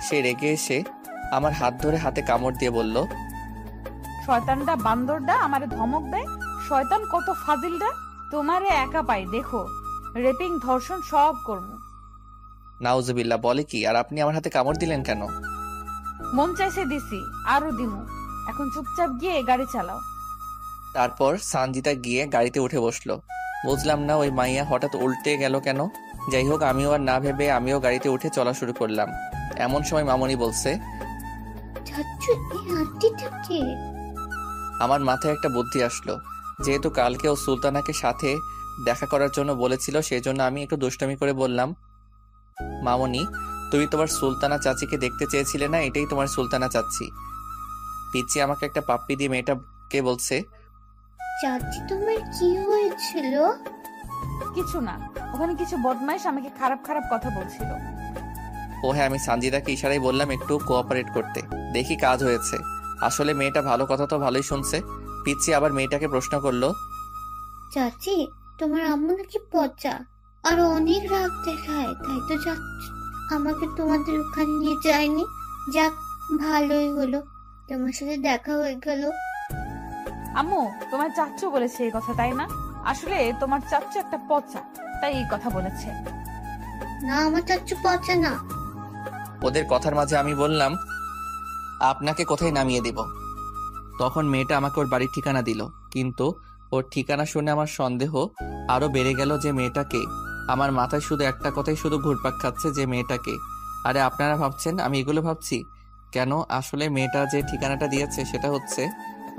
সে রেগে এসে আমার হাত ধরে হাতে কামড় দিয়ে বলল, শয়তানটা, বান্দরটা আমারে ধমক দেয়। শয়তান কত ফাজিলটা। তোমারে একা পাই, দেখো রেপিং, ধর্ষণ সব করবো। নাউজুবিল্লাহ, বলে কি? আর আপনি আমার হাতে কামড় দিলেন কেন? মন চাইছে দিছি, আরো দিমু। এখন চুপচাপ গিয়ে গাড়ি চালাও। তারপর সঞ্জিতা গিয়ে গাড়িতে উঠে বসলো। বুঝলাম না ওই মাইয়া হঠাৎ উল্টে গেল কেন। যাই হোক, আমিও আর না ভেবে আমিও গাড়িতে উঠে চলা শুরু করলাম। এমন সময় মামনি বলছে, চাচু, এই আন্টিটা কে? আমার মাথায় একটা বুদ্ধি আসলো। যেহেতু কালকে ও সুলতানাকে সাথে দেখা করার জন্য বলেছিল, সেই জন্য আমি একটু দুষ্টামি করে বললাম, মামনি, তুমি তোমার সুলতানা চাচিকে দেখতে চেয়েছিলে না, এটাই তোমার সুলতানা চাচি। পিচ্ছি আমাকে একটা পাপ্পি দিয়ে মেয়েটাকে বলছে, চাচি, তোমার কি হয়েছিল? কিছু না, ওখানে কিছু বদমাইশ আমাকে খারাপ খারাপ কথা বলছিল। ও হ্যাঁ, আমি সঞ্জিতাকে ইশারায় বললাম একটু কোঅপারেট করতে, দেখি কাজ হয়েছে। আসলে মেয়েটা ভালো কথা তো ভালোই শুনছে। পিচ্ছি আবার মেয়েটাকে প্রশ্ন করলো, চাচি, তোমার আম্মু নাকি পচা? আর অনেক রাগ দেখায়, তাই তো আমাকে তোমাদের ওখানে নিয়ে যায়নি। যাক, ভালোই হলো, তোমার সাথে দেখা হয়ে গেল। আম্মু, তোমার চাচ্চু বলেছে এই কথা, তাই না? আসলে তোমার চাচ্চু একটা পচা, তাই এই কথা বলেছে। না, আমার চাচ্চু পচে না। ওদের কথার মাঝে আমি বললাম, আপনাকে কোথায় নামিয়ে দেব? তখন মেয়েটা আমাকে ওর বাড়ির ঠিকানা দিল, কিন্তু ওর ঠিকানা শুনে আমার সন্দেহ আরো বেড়ে গেল যে মেয়েটাকে। আমার মাথায় শুধু একটা কথাই শুধু ঘুরপাক খাচ্ছে, যে মেয়েটাকে। আরে আপনারা ভাবছেন আমি এগুলো ভাবছি কেন? আসলে মেয়েটা যে ঠিকানাটা দিয়েছে সেটা হচ্ছে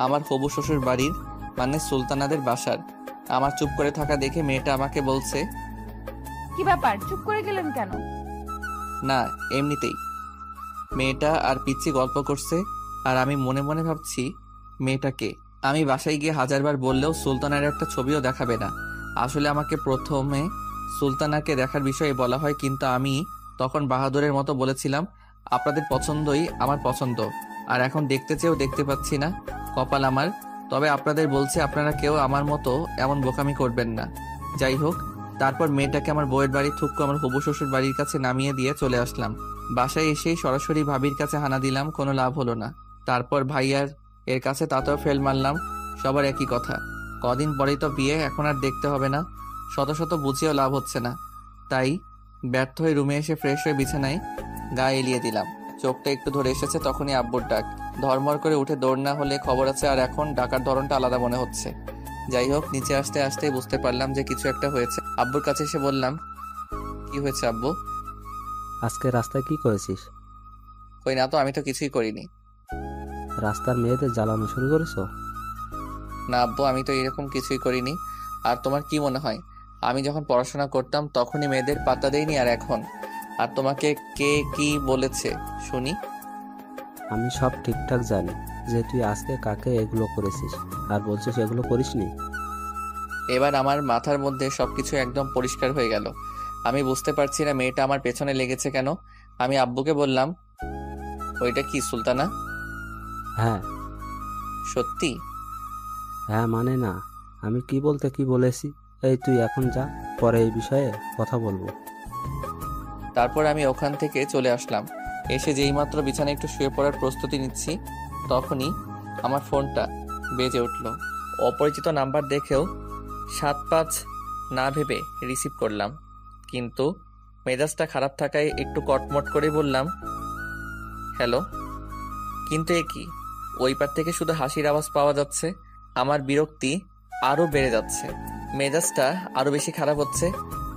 আমার হবু শ্বশুর বাড়ির, মানে সুলতানাদের বাসার। আমার চুপ করে থাকা দেখে মেয়েটা আমাকে বলছে, কি ব্যাপার, চুপ করে গেলেন কেন? না এমনিতেই। মেয়েটা আর পিচ্ছি গল্প করছে, আর আমি মনে মনে ভাবছি মেয়েটাকে। আমি বাসায় গিয়ে হাজারবার বললেও সুলতানার একটা ছবিও দেখাবে না। আসলে আমাকে প্রথমে সুলতানাকে দেখার বিষয়ে বলা হয়, কিন্তু আমি তখন বাহাদুরের মতো বলেছিলাম, আপনাদের পছন্দই আমার পছন্দ, আর এখন দেখতে চেয়েও দেখতে পাচ্ছি না। কপাল আমার। তবে আপনাদের বলছি, আপনারা কেউ আমার মতো এমন বোকামি করবেন না। যাই হোক, তারপর মেয়েটাকে আমার বউয়ের বাড়ি থুক্কু আমার হবু শ্বশুর বাড়ির কাছে নামিয়ে দিয়ে চলে আসলাম। বাসায় এসেই সরাসরি ভাবির কাছে হানা দিলাম, কোনো লাভ হলো না। তারপর ভাইয়ার এর কাছে, তাতেও ফেল মারলাম। সবার একই কথা, কদিন পরেই তো বিয়ে, এখন আর দেখতে হবে না। শত শত বুঝিয়েও লাভ হচ্ছে না। তাই ব্যর্থ হয়ে রুমে এসে ফ্রেশ হয়ে বিছানায় গা এলিয়ে দিলাম। চোখটা একটু ধরে এসেছে, তখনই আব্বুর ডাক। ধর্মর করে উঠে দৌড় না হলে খবর আছে, আর এখন ডাকার ধরনটা আলাদা মনে হচ্ছে। যাই হোক, নিচে আসতে আসতে বুঝতে পারলাম যে কিছু একটা হয়েছে। আব্বুর কাছে এসে বললাম, কি হয়েছে আব্বু? আজকে রাস্তায় কি করেছিস? কই না তো, আমি তো কিছুই করিনি। রাস্তার মেয়েদের জ্বালানো শুরু করেছো? না আব্বু, আমি তো এরকম কিছুই করিনি। আর তোমার কি মনে হয় আমি যখন পড়াশোনা করতাম তখনই মেয়েদের পাত্তা দেইনি, আর এখন? আর তোমাকে কে কি বলেছে শুনি? আমি সব ঠিকঠাক জানি যে তুই আজকে কাকে এগুলো করেছিস, আর বলছিস এগুলো করিসনি। এবার আমার মাথার মধ্যে সবকিছু একদম পরিষ্কার হয়ে গেল। আমি বুঝতে পারছি না মেয়েটা আমার পেছনে লেগেছে কেন। আমি আব্বুকে বললাম, ওইটা কি সুলতানা? হ্যাঁ। সত্যি? হ্যাঁ মানে না, আমি কি বলতে কি বলেছি। এই তুই এখন যা, পরে এই বিষয়ে কথা বলবো। তারপর আমি ওখান থেকে চলে আসলাম। এসে যেইমাত্র বিছানায় একটু শুয়ে পড়ার প্রস্তুতি নিচ্ছি, তখনই আমার ফোনটা বেজে উঠল। অপরিচিত নাম্বার দেখেও 7-5 না ভেবে রিসিভ করলাম, কিন্তু মেজাজটা খারাপ থাকায় একটু কটমট করে বললাম, হ্যালো। কিন্তু এ কি, ওই পার থেকে শুধু হাসির আওয়াজ পাওয়া যাচ্ছে। আমার বিরক্তি আরো বেড়ে যাচ্ছে, মেজাজটা আরো বেশি খারাপ হচ্ছে।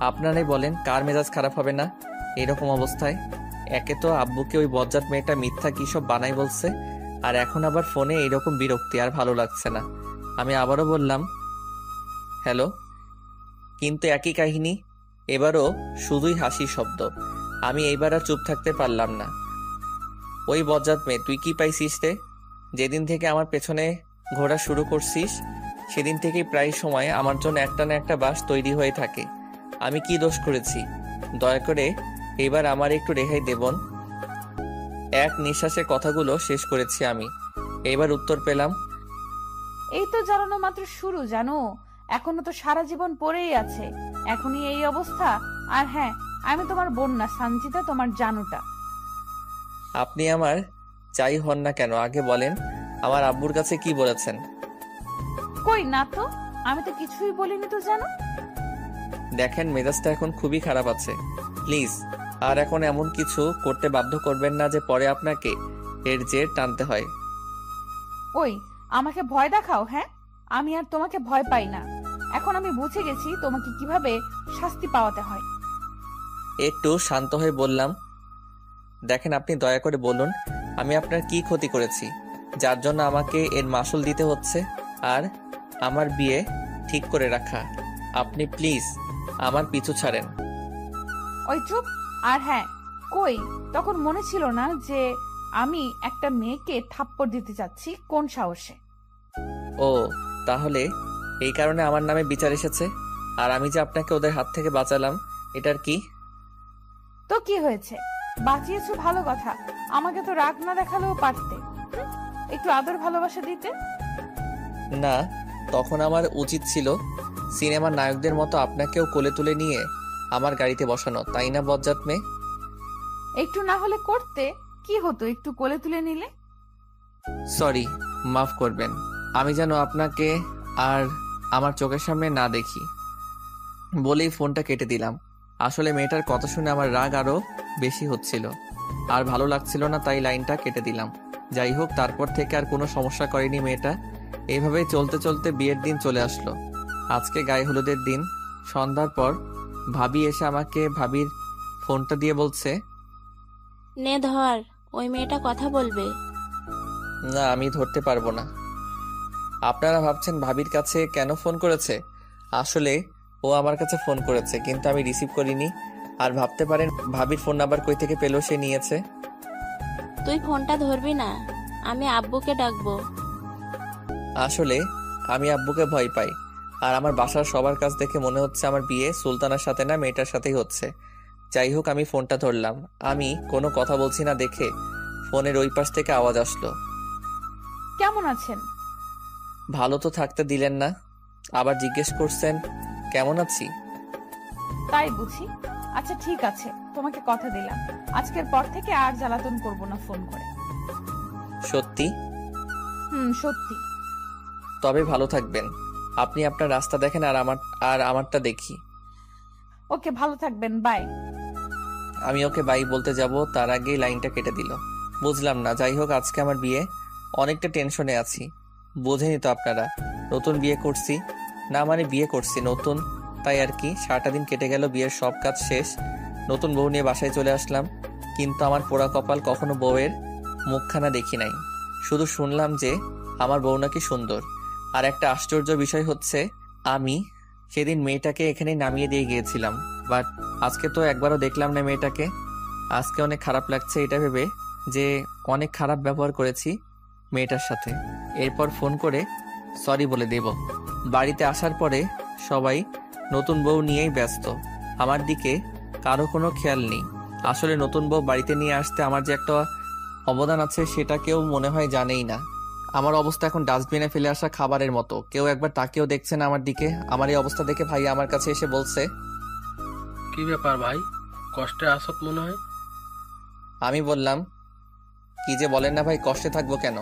আপনারাই বলেন কার মেজাজ খারাপ হবে না এরকম অবস্থায়? একে তো আব্বুকে ওই বজ্জাত মেয়েটা মিথ্যা কি সব বানাই বলছে, আর এখন আবার ফোনে এইরকম বিরক্তি, আর ভালো লাগছে না। আমি আবারও বললাম, হ্যালো। কিন্তু একই কাহিনী, এবারও শুধুই হাসির শব্দ। আমি এইবার আর চুপ থাকতে পারলাম না। ওই বজ্জাত মেয়ে, তুই কি পাইছিস রে? যেদিন থেকে আমার পেছনে ঘোরা শুরু করছিস সেদিন থেকেই প্রায় সময় আমার জন্য একটা না একটা বাস তৈরি হয়ে থাকে। আমি কি দোষ করেছি? দয়া করে এবার আমার একটু রেহাই দেবন। এক নিঃশ্বাসে কথাগুলো শেষ করেছি আমি। এবার উত্তর পেলাম, এই তো জ্বালানো মাত্র শুরু, জানো? এখনো তো সারা জীবন পড়েই আছে। এখনই এই অবস্থা? আর হ্যাঁ, আমি তোমার বোন না, সানজিদা, তোমার জানুটা। আপনি আমার যাই হন না কেন আগে বলেন, আমার আব্বুর কাছে কি বলেছেন? কই না তো, আমি তো কিছুই বলিনি তো, জানো। দেখেন, মেজাজটা এখন খুবই খারাপ আছে। প্লিজ আর এখন এমন কিছু করতে বাধ্য করবেন না যে পরে আপনাকে এর জের টানতে হয়। ওই, আমাকে ভয় দেখাও? হ্যাঁ, আমি আর তোমাকে ভয় পাই না। এখন আমি বুঝে গেছি তোমাকে কিভাবে শাস্তি পাওয়াতে হয়। একটু শান্ত হয়ে বললাম, দেখেন আপনি দয়া করে বলুন আমি আপনার কি ক্ষতি করেছি যার জন্য আমাকে এর মাসুল দিতে হচ্ছে, আর আমার বিয়ে ঠিক করে রাখা। আপনি প্লিজ আমার পিছু ছাড়েন। ওই চুপ। আর হ্যাঁ, কই, তখন মনে ছিল না যে আমি একটা মেয়েকে থাপ্পড় দিতে যাচ্ছি? কোন সাহসে? ও, তাহলে এই কারণে আমার নামে বিচার এসেছে, আর আমি যে আপনাকে ওদের হাত থেকে বাঁচালাম এটার কি? তো কি হয়েছে, বাঁচিয়েছো ভালো কথা। আমাকে তো রাগ না দেখালেও পারতে, একটু আদর ভালোবাসা দিতে। না, তখন আমার উচিত ছিল সিনেমার নায়কদের মতো আপনাকেও কোলে তুলে নিয়ে আমার গাড়িতে বসানো, তাই না বজ্জাত মেয়ে? একটু না হলে করতে, কি হতো একটু কোলে তুলে নিলে। সরি, মাফ করবেন। আমি যেন আপনাকে আর আমার চোখের সামনে না দেখি বলেই ফোনটা কেটে দিলাম। আসলে মেয়েটার কথা শুনে আমার রাগ আরো বেশি হচ্ছিল, আর ভালো লাগছিল না, তাই লাইনটা কেটে দিলাম। যাই হোক, তারপর থেকে আর কোনো সমস্যা করেনি মেয়েটা। এইভাবেই চলতে চলতে বিয়ের দিন চলে আসলো। আজকে গায়ে হলুদের দিন। সন্ধ্যার পর ভাবি এসে আমাকে ভাবির ফোনটা দিয়ে বলছে, নে ধর, ওই মেয়েটা কথা বলবে। না, আমি ধরতে পারবো না। আপনারা ভাবছেন ভাবির কাছে কেন ফোন করেছে? আসলে ও আমার কাছে ফোন করেছে, কিন্তু আমি রিসিভ করিনি। আর ভাবতে পারেন ভাবির ফোন নাম্বার কই থেকে পেলো, সে নিয়েছে। তুই ফোনটা ধরবি না, আমি আব্বুকে ডাকবো। আসলে আমি আব্বুকে ভয় পাই, আর আমার বাসার সবার কাছ দেখে মনে হচ্ছে আমার বিয়ে সুলতানার সাথে না, মেয়েটার সাথেই হচ্ছে। যাই হোক, আমি ফোনটা ধরলাম। আমি কোনো কথা বলছি না দেখে ফোনের ওই পাশ থেকে আওয়াজ আসলো, কেমন আছেন? ভালো তো থাকতে দিলেন না, আবার জিজ্ঞেস করছেন কেমন আছি। তাই বুঝি। আচ্ছা ঠিক আছে, তোমাকে কথা দিলাম আজকের পর থেকে আর জ্বালাতন করব না ফোন করে। সত্যি? সত্যি। তবে ভালো থাকবেন। আপনি আপনার রাস্তা দেখেন, আর আমারটা দেখি। ওকে, ভালো থাকবেন, বাই। আমি ওকে বাই বলতে যাব, তার আগেই লাইনটা কেটে দিল। বুঝলাম না। যাই হোক, আজকে আমার বিয়ে, অনেকটা টেনশনে আছি। বোঝেনি তো আপনারা, নতুন বিয়ে করছি, না মানে বিয়ে করছি নতুন, তাই আর কি। সারাটা দিন কেটে গেল, বিয়ের সব কাজ শেষ, নতুন বউ নিয়ে বাসায় চলে আসলাম। কিন্তু আমার পোড়া কপাল, কখনো বউয়ের মুখখানা দেখি নাই। শুধু শুনলাম যে আমার বউ নাকি সুন্দর। আর একটা আশ্চর্য বিষয় হচ্ছে, আমি সেদিন মেয়েটাকে এখানে নামিয়ে দিয়ে গিয়েছিলাম, বাট আজকে তো একবারও দেখলাম না মেয়েটাকে। আজকে অনেক খারাপ লাগছে এটা ভেবে যে অনেক খারাপ ব্যবহার করেছি মেয়েটার সাথে। এরপর ফোন করে সরি বলে দেব। বাড়িতে আসার পরে সবাই নতুন বউ নিয়েই ব্যস্ত, আমার দিকে কারো কোনো খেয়াল নেই। আসলে নতুন বউ বাড়িতে নিয়ে আসতে আমার যে একটা অবদান আছে সেটা কেউ মনে হয় জানেই না। আমার অবস্থা এখন ডাস্টবিনে ফেলে আসা খাবারের মতো, কেউ একবার তাকেও দেখছে না আমার দিকে। আমার এই অবস্থা দেখে ভাই আমার কাছে এসে বলছে, কি ব্যাপার ভাই, কষ্টে আসত মনে হয়। আমি বললাম, কি যে বলেন না ভাই, কষ্টে থাকবো কেন।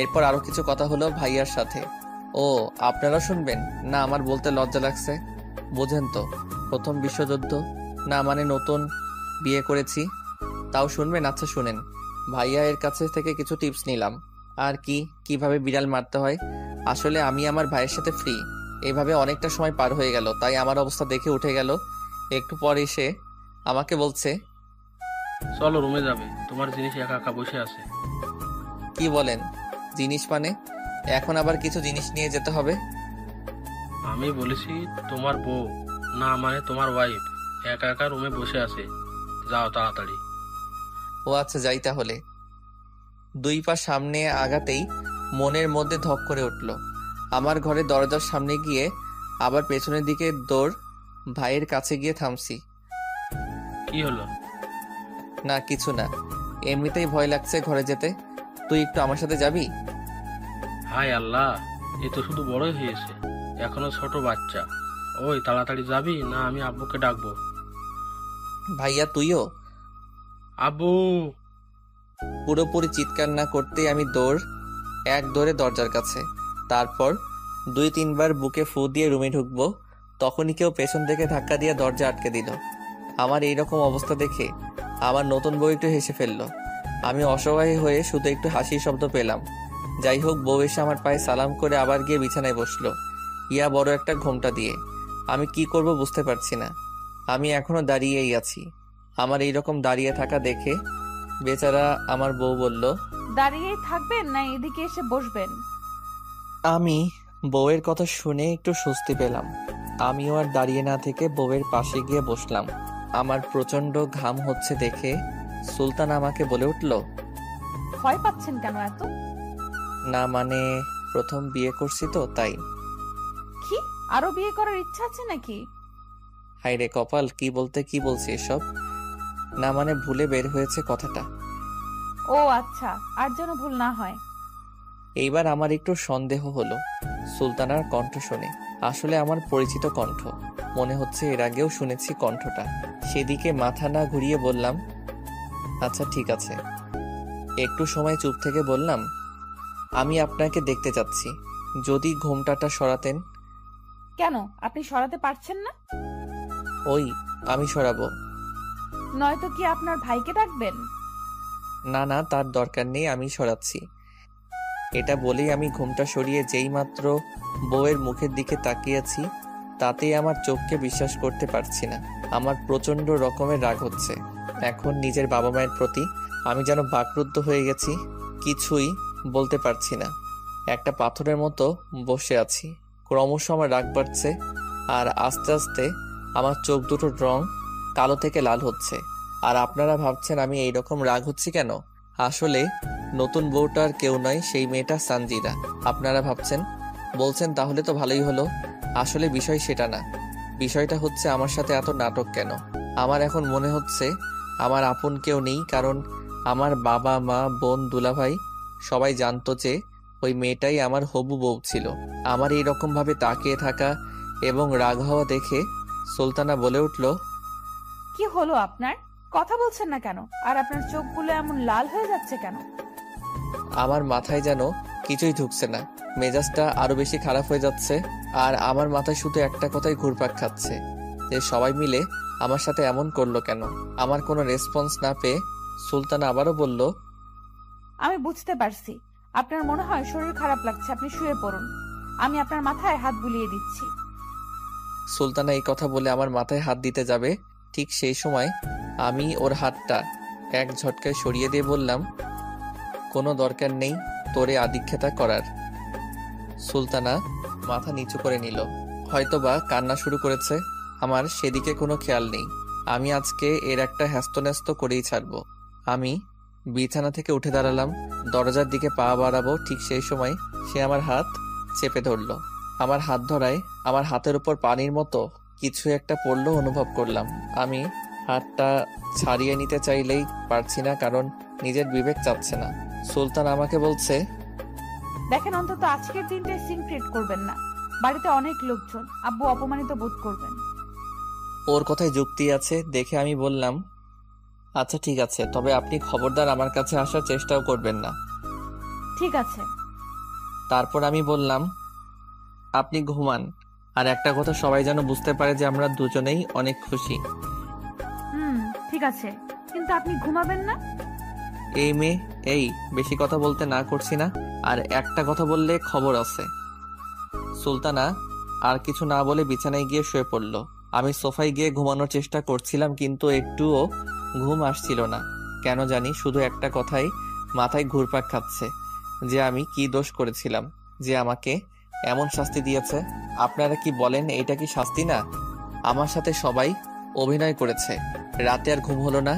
এরপর আরো কিছু কথা হলো ভাইয়ার সাথে। ও, আপনারা শুনবেন না? আমার বলতে লজ্জা লাগছে। বোঝেন তো, প্রথম বিশ্বযুদ্ধ, না মানে নতুন বিয়ে করেছি, তাও শুনবেন? আচ্ছা শুনেন। ভাইয়া এর কাছে থেকে কিছু টিপস নিলাম, আর কিভাবে বিড়াল মারতে হয়। আসলে আমি আমার ভাইয়ের সাথে ফ্রি, এভাবে অনেকটা সময় পার হয়ে গেল, তাই আমার অবস্থা দেখে উঠে গেল। একটু পর এসে আমাকে বলছে, চলো রুমে যাবে, তোমার জিনিস একা একা বসে আছে। কি বলেন? জিনিস মানে? এখন আবার কিছু জিনিস নিয়ে যেতে হবে? আমি বলেছি তোমার বউ, না মানে তোমার ওয়াইফ একা একা রুমে বসে আছে, যাও তাড়াতাড়ি। ও আচ্ছা, যাই তাহলে। 2 পা সামনে আগাতেই মনের মধ্যে ধক করে উঠল। আমার ঘরে দরজার সামনে গিয়ে আবার পেছনের দিকে দৌড়, ভাইয়ের কাছে গিয়ে থামছি। কি হলো? না কিছু না, এমনিতেই ভয় লাগছে ঘরে যেতে। তুই একটু আমার সাথে যাবি? হায় আল্লাহ, এ তো শুধু বড়ই হয়েছে, এখনো ছোট বাচ্চা। ওই তাড়াতাড়ি যাবি না আমি আব্বুকে ডাকবো? ভাইয়া তুইও? আব্বু! পুরোপুরি চিৎকার না করতেই আমি এক দৌড়ে দরজার কাছে। তারপর 2-3 বার বুকে ফু দিয়ে রুমে ঢুকবো, তখনই কেউ পেছন থেকে ধাক্কা দিয়ে দরজা আটকে দিল। আমার এইরকম অবস্থা দেখে আমার নতুন বউ একটু হেসে ফেললো। আমি অসহায় হয়ে শুধু একটু হাসির শব্দ পেলাম। যাই হোক, বউ এসে আমার পায়ে সালাম করে আবার গিয়ে বিছানায় বসলো, ইয়া বড় একটা ঘোমটা দিয়ে। আমি কি করব বুঝতে পারছি না। আমি এখনো দাঁড়িয়েই আছি। আমার এইরকম দাঁড়িয়ে থাকা দেখে বেচারা আমার বউ বলল, দাঁড়িয়েই থাকবেন না এদিকে এসে বসবেন? আমি বউয়ের কথা শুনে একটু স্বস্তি পেলাম। আমিও আর দাঁড়িয়ে না থেকে বউয়ের পাশে গিয়ে বসলাম। আমার প্রচন্ড ঘাম হচ্ছে দেখে সুলতান আমাকে বলে উঠল, ভয় পাচ্ছেন কেন এত? না মানে প্রথম বিয়ে করছি তো তাই। কি আরো বিয়ে করার ইচ্ছা আছে নাকি? হায়রে কপাল, কি বলতে কি বলছি এসব। না মানে ভুলে বের হয়েছে কথাটা। ও আচ্ছা, আর যেন ভুল না হয়। এইবার আমার একটু সন্দেহ হলো সুলতানার কণ্ঠ শুনে। আসলে আমার পরিচিত কণ্ঠ। মনে হচ্ছে এর আগেও শুনেছি কণ্ঠটা। সেদিকে মাথা না ঘুরিয়ে বললাম, আচ্ছা ঠিক আছে। একটু সময় চুপ থেকে বললাম, আমি আপনাকে দেখতে চাচ্ছি, যদি ঘোমটাটা সরাতেন। কেন, আপনি সরাতে পারছেন না? ওই আমি সরাবো। নয়তো কি আপনার ভাইকে ডাকবেন? না না, তার দরকার নেই, আমি সরাচ্ছি। এটা বলেই আমি ঘোমটা সরিয়ে যেই মাত্র বউয়ের মুখের দিকে তাকিয়েছি, তাতেই আমার চোখকে বিশ্বাস করতে পারছি না। আমার প্রচন্ড রকমের রাগ হচ্ছে এখন নিজের বাবা মায়ের প্রতি। আমি যেন বাকরুদ্ধ হয়ে গেছি, কিছুই বলতে পারছি না। একটা পাথরের মতো বসে আছি। ক্রমশ আমার রাগ বাড়ছে, আর আস্তে আস্তে আমার চোখ দুটোর রং কালো থেকে লাল হচ্ছে। আর আপনারা ভাবছেন আমি এইরকম রাগ হচ্ছি কেন? আসলে নতুন বউটার কেউ নয়, সেই মেয়েটা সানজিরা। আপনারা ভাবছেন, বলছেন তাহলে তো ভালোই হলো। আসলে বিষয় সেটা না। বিষয়টা হচ্ছে আমার সাথে এত নাটক কেন। আমার এখন মনে হচ্ছে আমার আপন কেউ নেই, কারণ আমার বাবা মা বোন দুলাভাই সবাই জানতো যে ওই মেয়েটাই আমার হবু বউ ছিল। আমার এইরকম ভাবে তাকিয়ে থাকা এবং রাগ হওয়া দেখে সুলতানা বলে উঠল, কি হলো আপনার? কথা বলছেন না কেন? আর আপনার চোখগুলো এমন লাল হয়ে যাচ্ছে কেন? আমার মাথায় যেন কিছুই ঢুকছে না, মেজাজটা আরো বেশি খারাপ হয়ে যাচ্ছে। আর আমার মাথায় শুধু একটা কথাই ঘুরপাক খাচ্ছে, যে সবাই মিলে আমার সাথে এমন করলো কেন। আমার কোনো রেসপন্স না পেয়ে সুলতানা আবারও বলল, আমি বুঝতে পারছি, আপনার মনে হয় শরীর খারাপ লাগছে, আপনি শুয়ে পড়ুন, আমি আপনার মাথায় হাত বুলিয়ে দিচ্ছি। সুলতানা এই কথা বলে আমার মাথায় হাত দিতে যাবে, ঠিক সেই সময় আমি ওর হাতটা এক ঝটকায় সরিয়ে দিয়ে বললাম, কোনো দরকার নেই তোরে আদিক্ষেতা করার। সুলতানা মাথা নিচু করে নিল, হয়তোবা কান্না শুরু করেছে। আমার সেদিকে কোনো খেয়াল নেই। আমি আজকে এর একটা হ্যাস্তন্যস্ত করেই ছাড়বো। আমি বিছানা থেকে উঠে দাঁড়ালাম, দরজার দিকে পা বাড়াবো, ঠিক সেই সময় সে আমার হাত চেপে ধরল। আমার হাত ধরায় আমার হাতের উপর পানির মতো কিছু একটা পড়লো অনুভব করলাম। আমি হাতটা ছাড়িয়ে নিতে চাইলেই পারছি না, কারণ নিজের বিবেক চাচ্ছে না। সুলতান আমাকে বলছে, দেখেন, অন্তত আজকের দিনটাই সিন ক্রিয়েট করবেন না। বাড়িতে অনেক লোকজন, আব্বু অপমানিত বোধ করবেন। ওর কথায় যুক্তি আছে দেখে আমি বললাম, আচ্ছা ঠিক আছে, তবে আপনি খবরদার আমার কাছে আসার চেষ্টাও করবেন না। ঠিক আছে। তারপর আমি বললাম, আপনি ঘুমান, আর একটা কথা সবাই যেন বুঝতে পারে যে আমরা দুজনেই অনেক খুশি। ঠিক আছে, কিন্তু আপনি ঘুমাবেন না? এই মেয়ে, এই বেশি কথা বলতে না করছি না, আর একটা কথা বললে খবর আছে। সুলতানা আর কিছু না বলে বিছানায় গিয়ে শুয়ে পড়ল। আমি সোফায় গিয়ে ঘুমানোর চেষ্টা করছিলাম, কিন্তু একটুও ঘুম আসছিল না। কেন জানি শুধু একটা কথাই মাথায় ঘুরপাক খাচ্ছে, যে আমি কি দোষ করেছিলাম যে আমাকে এমন শাস্তি দিয়েছে। আপনারা কি বলেন, এটা কি শাস্তি না? আমার সাথে সবাই অভিনয় করেছে, রাতে আর ঘুম হলো না।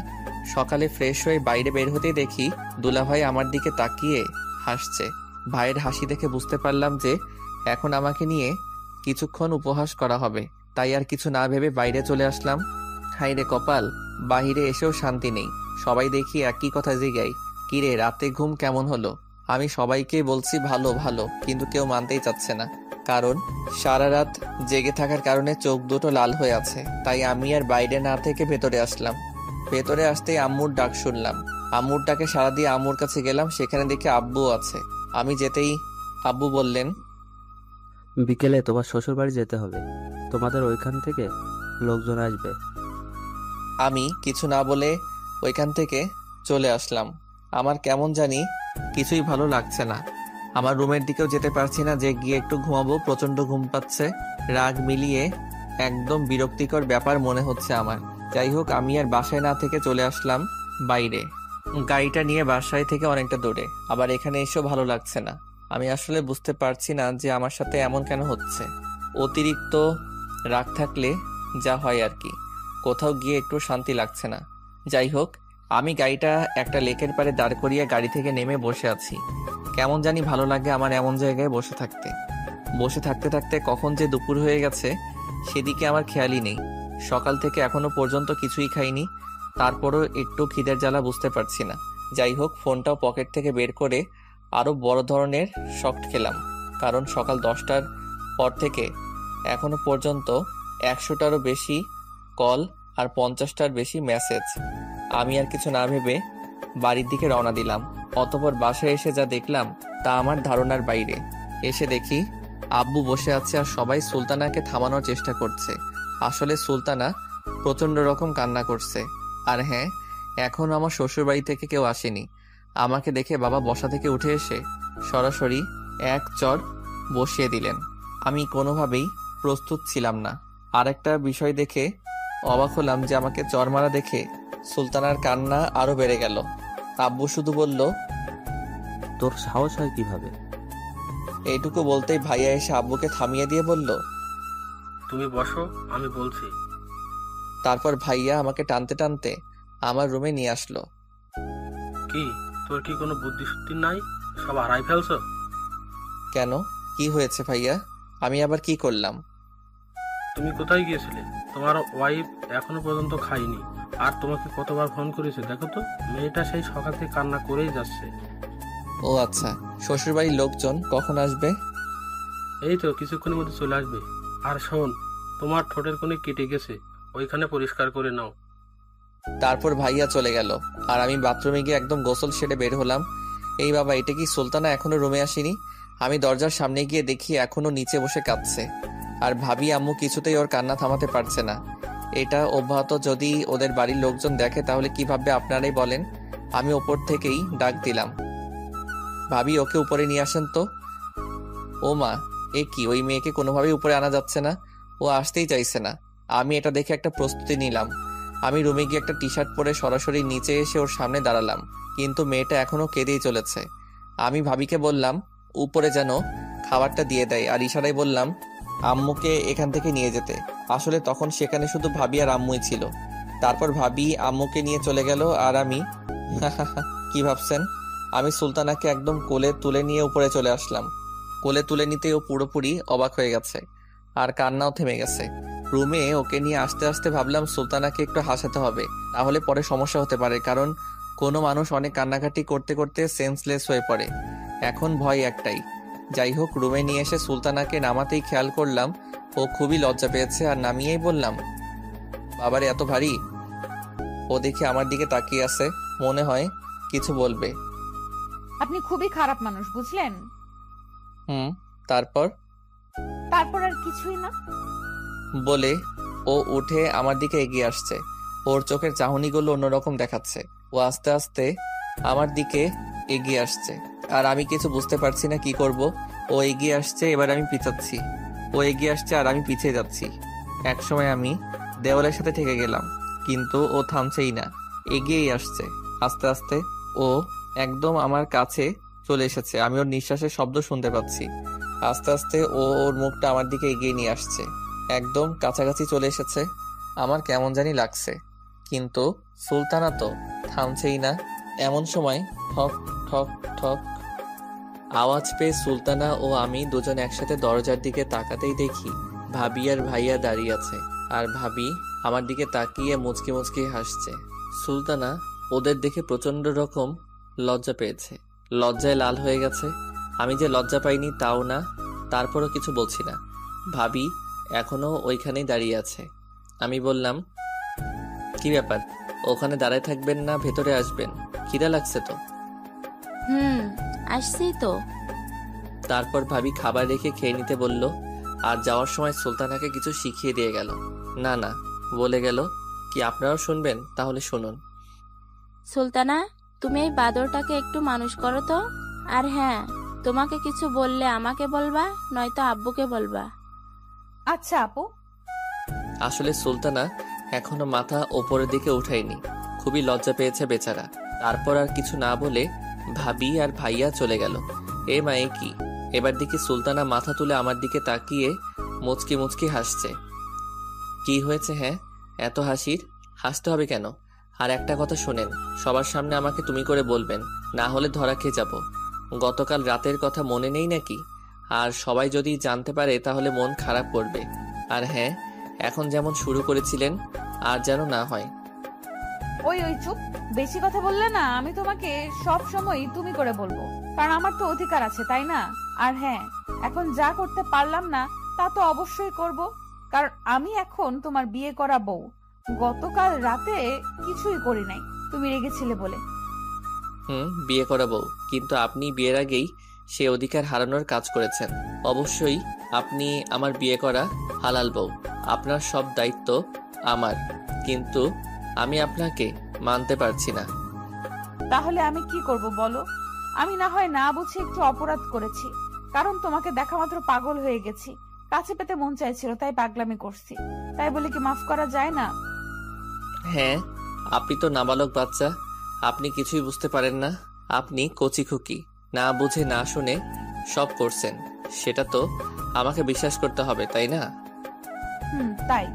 সকালে ফ্রেশ হয়ে বাইরে বের হতেই দেখি দুলাভাই আমার দিকে তাকিয়ে হাসছে। ভাইয়ের হাসি দেখে বুঝতে পারলাম যে এখন আমাকে নিয়ে কিছুক্ষণ উপহাস করা হবে, তাই আর কিছু না ভেবে বাইরে চলে আসলাম। হাইরে কপাল, বাহিরে এসেও শান্তি নেই। সবাই দেখি একই কথা জিগাই, কিরে রাতে ঘুম কেমন হলো? আমি সবাইকে বলছি ভালো ভালো, কিন্তু কেউ মানতেই চাচ্ছে না, কারণ সারা রাত জেগে থাকার কারণে চোখ দুটো লাল হয়ে আছে। তাই আমি আর বাইরে না থেকে ভেতরে আসলাম। ভেতরে আসতেই আম্মুর ডাক শুনলাম। আম্মুর ডাকে সাড়া দিয়ে আম্মুর কাছে গেলাম, সেখানে দেখে আব্বু আছে। আমি যেতেই আব্বু বললেন, বিকেলে তোমার শ্বশুর বাড়ি যেতে হবে, তোমাদের ওইখান থেকে লোকজন আসবে। আমি কিছু না বলে ওইখান থেকে চলে আসলাম। আমার কেমন জানি কিছুই ভালো লাগছে না। আমার রুমের দিকেও যেতে পারছি না, যে গিয়ে একটু ঘুমাবো, প্রচন্ড ঘুম পাচ্ছে। রাগ মিলিয়ে একদম বিরক্তিকর ব্যাপার মনে হচ্ছে আমার। যাই হোক, আমি আর বাসায় না থেকে চলে আসলাম বাইরে। গাড়িটা নিয়ে বাসায় থেকে অনেকটা দূরে। আবার এখানে এসেও ভালো লাগছে না। আমি আসলে বুঝতে পারছি না যে আমার সাথে এমন কেন হচ্ছে। অতিরিক্ত রাগ থাকলে যা হয় আর কি, কোথাও গিয়ে একটু শান্তি লাগছে না। যাই হোক, আমি গাড়িটা একটা লেকের পাড়ে দাঁড় করিয়ে গাড়ি থেকে নেমে বসে আছি। কেমন জানি ভালো লাগে আমার এমন জায়গায় বসে থাকতে। বসে থাকতে থাকতে কখন যে দুপুর হয়ে গেছে সেদিকে আমার খেয়ালই নেই। সকাল থেকে এখনো পর্যন্ত কিছুই খাইনি, তারপরও একটু খিদের জ্বালা বুঝতে পারছি না। যাই হোক, ফোনটাও পকেট থেকে বের করে আরো বড় ধরনের শক্ট খেলাম, কারণ সকাল 10টার পর থেকে এখনো পর্যন্ত 100টারও বেশি কল আর 50টার বেশি মেসেজ। আমি আর কিছু না ভেবে বাড়ির দিকে রওনা দিলাম। অতঃপর বাসায় এসে যা দেখলাম তা আমার ধারণার বাইরে। এসে দেখি আব্বু বসে আছে আর সবাই সুলতানাকে থামানোর চেষ্টা করছে। আসলে সুলতানা প্রচন্ড রকম কান্না করছে। আর হ্যাঁ, এখন আমার শ্বশুরবাড়ি থেকে কেউ আসেনি। আমাকে দেখে বাবা বসা থেকে উঠে এসে সরাসরি এক চড় বসিয়ে দিলেন। আমি কোনোভাবেই প্রস্তুত ছিলাম না। আর একটা বিষয় দেখে অবাক হলাম যে আমাকে চড় মারা দেখে সুলতানার কান্না আরো বেড়ে গেল। আব্বু শুধু বলল, তোর সাহস হয় কিভাবে? এইটুকু বলতেই ভাইয়া এসে আব্বুকে থামিয়ে দিয়ে বলল। তুমি বসো, আমি বলছি। তারপর ভাইয়া আমাকে টানতে টানতে আমার রুমে নিয়ে আসলো। কি, তোর কি কোনো বুদ্ধি শুদ্ধি নাই? সব হারাই ফেলছো? কেন, কি হয়েছে ভাইয়া? আমি আবার কি করলাম? তুমি কোথায় গিয়েছিলে? তোমার ওয়াইফ এখনো পর্যন্ত খায়নি, আর তোমাকে কতবার ফোন করেছে দেখো তো। মেয়েটা সেই সকাল থেকে কান্না করেই যাচ্ছে। ও আচ্ছা, শ্বশুরবাড়ির লোকজন কখন আসবে? এই তো কিছুক্ষণের মধ্যে চলে আসবে। আর শোন, তোমার ঠোঁটের কোণে কেটে গেছে, ওইখানে পরিষ্কার করে নাও। তারপর ভাইয়া চলে গেল আর আমি বাথরুমে গিয়ে একদম গোসল সেরে বের হলাম। এই বাবা, এটা কি সুলতানা এখনো রুমে আসেনি? আমি দরজার সামনে গিয়ে দেখি এখনো নিচে বসে কাঁদছে। আর ভাবি আম্মু কিছুতেই ওর কান্না থামাতে পারছে না। এটা অব্যাহত যদি ওদের বাড়ির লোকজন দেখে তাহলে কি ভাববে আপনারাই বলেন। আমি ওপর থেকেই ডাক দিলাম, ভাবি ওকে উপরে নিয়ে আসেন তো। ও মা, এ কি, ওই মেয়েকে কোনোভাবেই উপরে আনা যাচ্ছে না। ও আসতেই চাইছে না। আমি এটা দেখে একটা প্রস্তুতি নিলাম। আমি রুমে গিয়ে একটা টি শার্ট পরে সরাসরি নিচে এসে ওর সামনে দাঁড়ালাম, কিন্তু মেয়েটা এখনো কেঁদেই চলেছে। আমি ভাবিকে বললাম উপরে যেন খাবারটা দিয়ে দেয়, আর ইশারায় বললাম আম্মুকে এখান থেকে নিয়ে যেতে। আসলে তখন সেখানে শুধু ভাবি আর আম্মুই ছিল। তারপর ভাবি আম্মুকে নিয়ে চলে গেল আর আমি কি ভাবছেন, আমি সুলতানাকে একদম কোলে তুলে নিয়ে উপরে চলে আসলাম। কোলে তুলে নিতে ও পুরোপুরি অবাক হয়ে গেছে আর কান্নাও থেমে গেছে। রুমে ওকে নিয়ে আসতে আসতে ভাবলাম সুলতানাকে একটু হাসাতে হবে, তাহলে পরে সমস্যা হতে পারে, কারণ কোনো মানুষ অনেক কান্নাকাটি করতে করতে সেন্সলেস হয়ে পড়ে। এখন ভয় একটাই। যাই হোক, রুমে নিয়ে এসে সুলতানাকে নামাতেই খেয়াল করলাম ও খুবই লজ্জা পেয়েছে, আর নামিয়েই বললাম, বাবারে এত ভারী। ও দেখে আমার দিকে তাকিয়ে আছে, মনে হয় কিছু বলবে। আপনি খুবই খারাপ মানুষ, বুঝলেন? তারপর তারপর আর কিছুই না। বলে ও উঠে আমার দিকে এগিয়ে আসছে। ওর চোখের চাহনিগুলো অন্যরকম দেখাচ্ছে। ও আস্তে আস্তে আমার দিকে এগিয়ে আসছে আর আমি কিছু বুঝতে পারছি না কি করব। ও এগিয়ে আসছে, এবার আমি পিছাচ্ছি। ও এগিয়ে আসছে আর আমি পিছিয়ে যাচ্ছি। একসময় আমি দেওয়ালের সাথে ঠেকে গেলাম, কিন্তু ও থামছেই না, এগিয়েই আসছে। আস্তে আস্তে ও একদম আমার কাছে চলে এসেছে। আমি ওর নিঃশ্বাসের শব্দ শুনতে পাচ্ছি। আস্তে আস্তে ও ওর মুখটা আমার দিকে এগিয়ে নিয়ে আসছে, একদম কাছাকাছি চলে এসেছে। আমার কেমন জানি লাগছে, কিন্তু সুলতানা তো থামছেই না। এমন সময় ঠক ঠক ঠক আওয়াজ পেয়ে সুলতানা ও আমি দুজন একসাথে দরজার দিকে তাকাতেই দেখি ভাবি আর ভাইয়া দাঁড়িয়ে আছে, আর ভাবি আমার দিকে তাকিয়ে মুচকি মুচকি হাসছে। সুলতানা ওদের দেখে প্রচন্ড রকম লজ্জা পেয়েছে, লজ্জায় লাল হয়ে গেছে। আমি যে লজ্জা পাইনি তাও না, তারপরও কিছু বলছি না। ভাবি এখনো ওইখানেই দাঁড়িয়ে আছে। আমি বললাম, কি ব্যাপার, ওখানে দাঁড়ায় থাকবেন না, ভেতরে আসবেন, খিদা লাগছে তো। আসছি তো। তারপর ভাবি খাবার রেখে খেয়ে নিতে বলল, আর যাওয়ার সময় সুলতানাকে কিছু শিখিয়ে দিয়ে গেল। না না বলে গেল, কি আপনারাও শুনবেন? তাহলে শুনুন। সুলতানা, তুমি এই বাদরটাকে একটু মানুষ করো তো। আর হ্যাঁ, তোমাকে কিছু বললে আমাকে বলবা, নয়তো আব্বুকে বলবা। আচ্ছা আপু। আসলে সুলতানা এখনো মাথা ওপরের দিকে উঠায়নি, খুবই লজ্জা পেয়েছে বেচারা। তারপর আর কিছু না বলে ভাবি আর ভাইয়া চলে গেল। এ মায়ে কি, এবার দেখি সুলতানা মাথা তুলে আমার দিকে তাকিয়ে মুচকি মুচকি হাসছে। কি হয়েছে? হ্যাঁ, এত হাসতে হবে কেন? আর একটা কথা শোনেন, সবার সামনে আমাকে তুমি করে বলবেন, না হলে ধরা খেয়ে যাব। গতকাল রাতের কথা মনে নেই নাকি? আর সবাই যদি জানতে পারে তাহলে মন খারাপ করবে। আর হ্যাঁ, এখন যেমন শুরু করেছিলেন আর যেন না হয়। ওই চুপ, বেশি কথা বললে না আমি তোমাকে সব সময় তুমি করে বলবো, কারণ আমার তো অধিকার আছে, তাই না? আর হ্যাঁ, এখন যা করতে পারলাম না তা তো অবশ্যই করব। কারণ আমি এখন তোমার বিয়ে করা বউ। গতকাল রাতে কিছুই করি নাই, তুমি রেগেছিলে বলে। বিয়ে করা বউ, কিন্তু আপনি বিয়ের আগেই সে অধিকার হারানোর কাজ করেছেন। অবশ্যই আপনি আমার বিয়ে করা হালাল বউ, আপনার সব দায়িত্ব আমার, কিন্তু আমি আপনাকে মানতে পারছি না। তাহলে আমি কি করব বলো? আমি না হয় না বুঝে একটু অপরাধ করেছি, কারণ তোমাকে দেখা মাত্র পাগল হয়ে গেছি, কাছে পেতে মন চাইছিল তাই পাগলামি করছি। তাই বলে কি মাফ করা যায় না? হ্যাঁ, আপনি তো নাবালক বাচ্চা, আপনি কিছুই বুঝতে পারেন না। আপনি কচি খুকি, না বুঝে না শুনে সব করছেন, সেটা তো আমাকে বিশ্বাস করতে হবে, তাই না? তাই।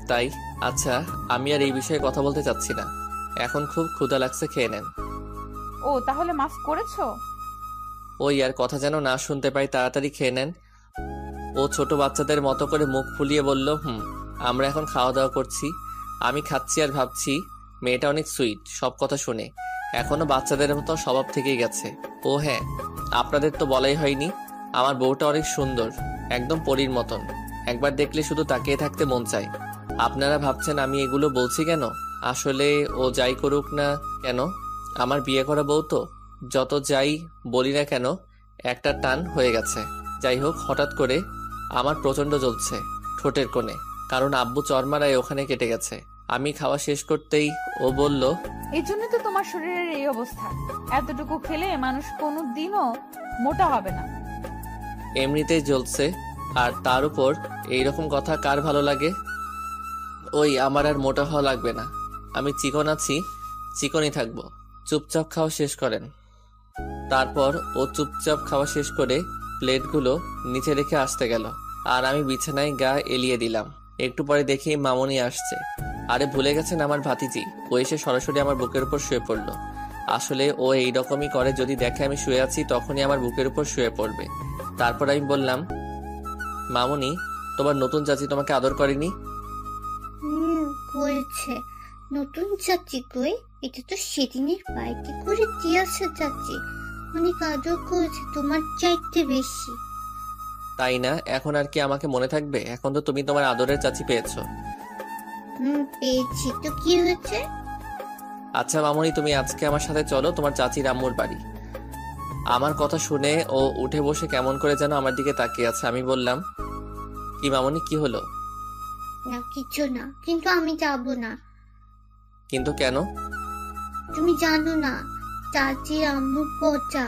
তাই। আচ্ছা, আমি আর এই বিষয়ে কথা বলতে চাচ্ছি না, এখন খুব ক্ষুধা লাগছে, খেয়ে নেন। ও, তাহলে মাফ করেছো? ওই আর কথা যেন না শুনতে পাই, তাড়াতাড়ি খেয়ে নেন। ও ছোট বাচ্চাদের মতো করে মুখ ফুলিয়ে বলল, আমরা এখন খাওয়া দাওয়া করছি। আমি খাচ্ছি আর ভাবছি মেয়েটা অনেক সুইট, সব কথা শুনে এখনো বাচ্চাদের মতো স্বভাব থেকেই গেছে। ও হ্যাঁ, আপনাদের তো বলাই হয়নি, আমার বউটা অনেক সুন্দর, একদম পরীর মতন, একবার দেখলে শুধু তাকিয়ে থাকতে মন চায়। আপনারা ভাবছেন আমি এগুলো বলছি কেন? আসলে ও যাই করুক না কেন, আমার বিয়ে করা বউ তো, যত যাই বলি না কেন একটা টান হয়ে গেছে। যাই হোক, হঠাৎ করে আমার প্রচন্ড জ্বলছে ঠোঁটের কোণে, কারণ আব্বু চরমারায় ওখানে কেটে গেছে। আমি খাওয়া শেষ করতেই ও বলল, এই জন্য তো তোমার শরীরের এই অবস্থা। এতটুকু খেলে মানুষ কোনো দিনও মোটা হবে না। এমনিতেই জ্বলছে, আর তার উপর এইরকম কথা কার ভালো লাগে? ওই, আমার আর মোটা হওয়া লাগবে না, আমি চিকন আছি, চিকনই থাকবো। চুপচাপ খাওয়া শেষ করেন। তারপর ও চুপচাপ খাওয়া শেষ করে প্লেটগুলো নিচে রেখে আসতে গেল, আর আমি বিছানায় গা এলিয়ে দিলাম। একটু পরে দেখি মামনি আসছে। আরে ভুলে গেছেন আমার ভাতিজি। ও এসে সরাসরি আমার বুকের উপর শুয়ে পড়লো। আসলে ও এইরকমই করে, যদি দেখে আমি শুয়ে আছি তখনই আমার বুকের উপর শুয়ে পড়বে। তারপর আমি বললাম, মামনি, তোমার নতুন চাচি তোমাকে আদর করেনি? করেছে। নতুন চাচি কই? এটা তো সেদিনের পার্টি করে দিয়েছে চাচি, অনেক আদর করেছে, তোমার চাইতে বেশি। তাই না? এখন আর কি আমাকে মনে থাকবে? এখন তো তুমি তোমার আদরের চাচি পেয়েছো। পেয়েছি তো, কি হয়েছে? আচ্ছা মামনি, তুমি আজকে আমার সাথে চলো তোমার চাচির আম্মুর বাড়ি। আমার কথা শুনে ও উঠে বসে কেমন করে যেন আমার দিকে তাকিয়ে আছে। আমি বললাম, কি মামনি, কি হলো? না কিছু না, কিন্তু আমি যাব না। কিন্তু কেন? তুমি জানো না, চাচির আম্মু পচা,